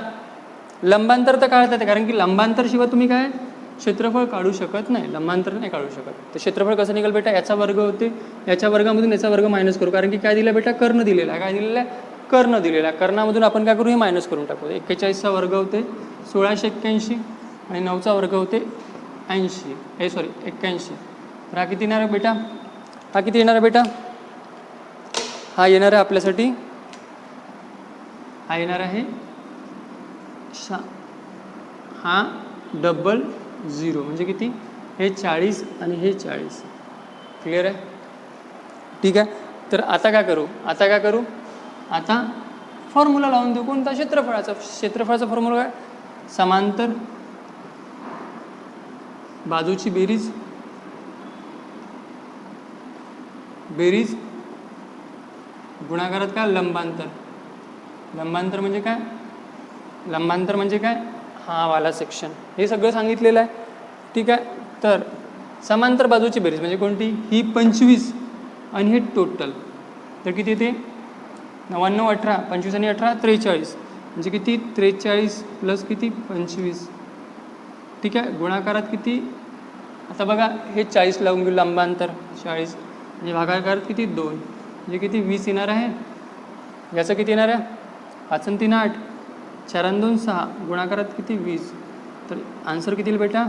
लंबांतर तर काढता येते, कारण की लंबांतरशिवाय तुम्ही काय क्षेत्रफळ काढू शकत नाही, लंबांतर नाही काढू शकत. तर क्षेत्रफळ कसं निघेल बेटा, याचा वर्ग होते, याच्या वर्गामधून याचा वर्ग मायनस करू, कारण की काय दिलं बेटा, कर्ण दिलेला आहे. काय दिलेलं आहे, कर्ण दिलेला आहे. कर्णामधून आपण काय करू, हे मायनस करून टाकू. 41चा वर्ग होते 1681 आणि 9चा वर्ग होते 81. तर हा किती येणार आहे बेटा, हा किती येणार आहे बेटा, हा येणार आहे आपल्यासाठी, हा येणार आहे हा 00 म्हणजे किती, हे 40 आणि हे 40. क्लिअर आहे. ठीक आहे, तर आता काय करू, आता फॉर्म्युला लावून देऊ. कोणता, क्षेत्रफळाचा फॉर्म्युला काय, समांतर बाजूची बेरीज गुणाकारात काय, लंबांतर म्हणजे काय, हा वाला सेक्शन, हे सगळं सांगितलेलं आहे. ठीक आहे, तर समांतर बाजूची बेरीज म्हणजे कोणती, ही 25 आणि हे टोटल, तर किती येते 99 18 25 आणि 18 43 म्हणजे किती 43 प्लस किती 25. ठीक आहे, गुणाकारात किती, आता बघा हे 40 लावून घेऊ, लंबांतर 40 म्हणजे भागाकारात किती 2 म्हणजे किती 20 येणार आहे. याचं किती येणार आहे, 5 आणि 3 8 4 आणि 2 6 गुणाकारात किती 20. तर आन्सर किती येईल बेटा,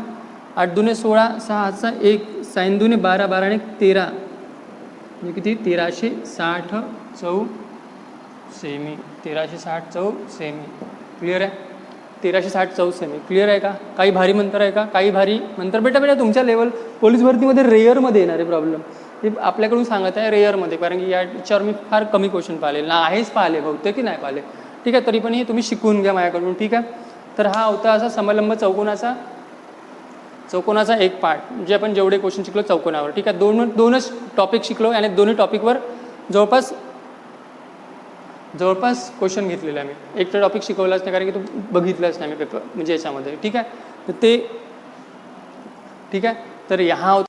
8 2 16 6 हातचा 1 साइन 2 12 12 आणि 13 म्हणजे किती 1360 चौ सेमी. 1360 चौ सेमी. क्लिअर आहे, 1360 चौ सेमी. क्लिअर आहे का, काही भारी मंतर आहे का, काही भारी मंतर बेटा तुमच्या लेवल पोलीस भरतीमध्ये रेअरमध्ये येणारे प्रॉब्लेम हे आपल्याकडून सांगत आहे, रेअरमध्ये, कारण की याच्यावर मी फार कमी क्वेश्चन पाहिले ना, आहेच पाहिले बहुतेक की नाही पाहिले. ठीक आहे, तरी पण हे तुम्ही शिकवून घ्या माझ्याकडून. ठीक आहे, तर हा होता असा समलंब चौकोनाचा एक पार्ट, म्हणजे आपण जेवढे क्वेश्चन शिकलो चौकोनावर. ठीक आहे, दोनच टॉपिक शिकलो आणि दोन्ही टॉपिकवर जवळपास क्वेश्चन घेतलेले आहे मी. एक तर टॉपिक शिकवलाच नाही, कारण की तो बघितलाच नाही मी पेपर म्हणजे याच्यामध्ये. ठीक आहे, तर ते ठीक आहे, तर हा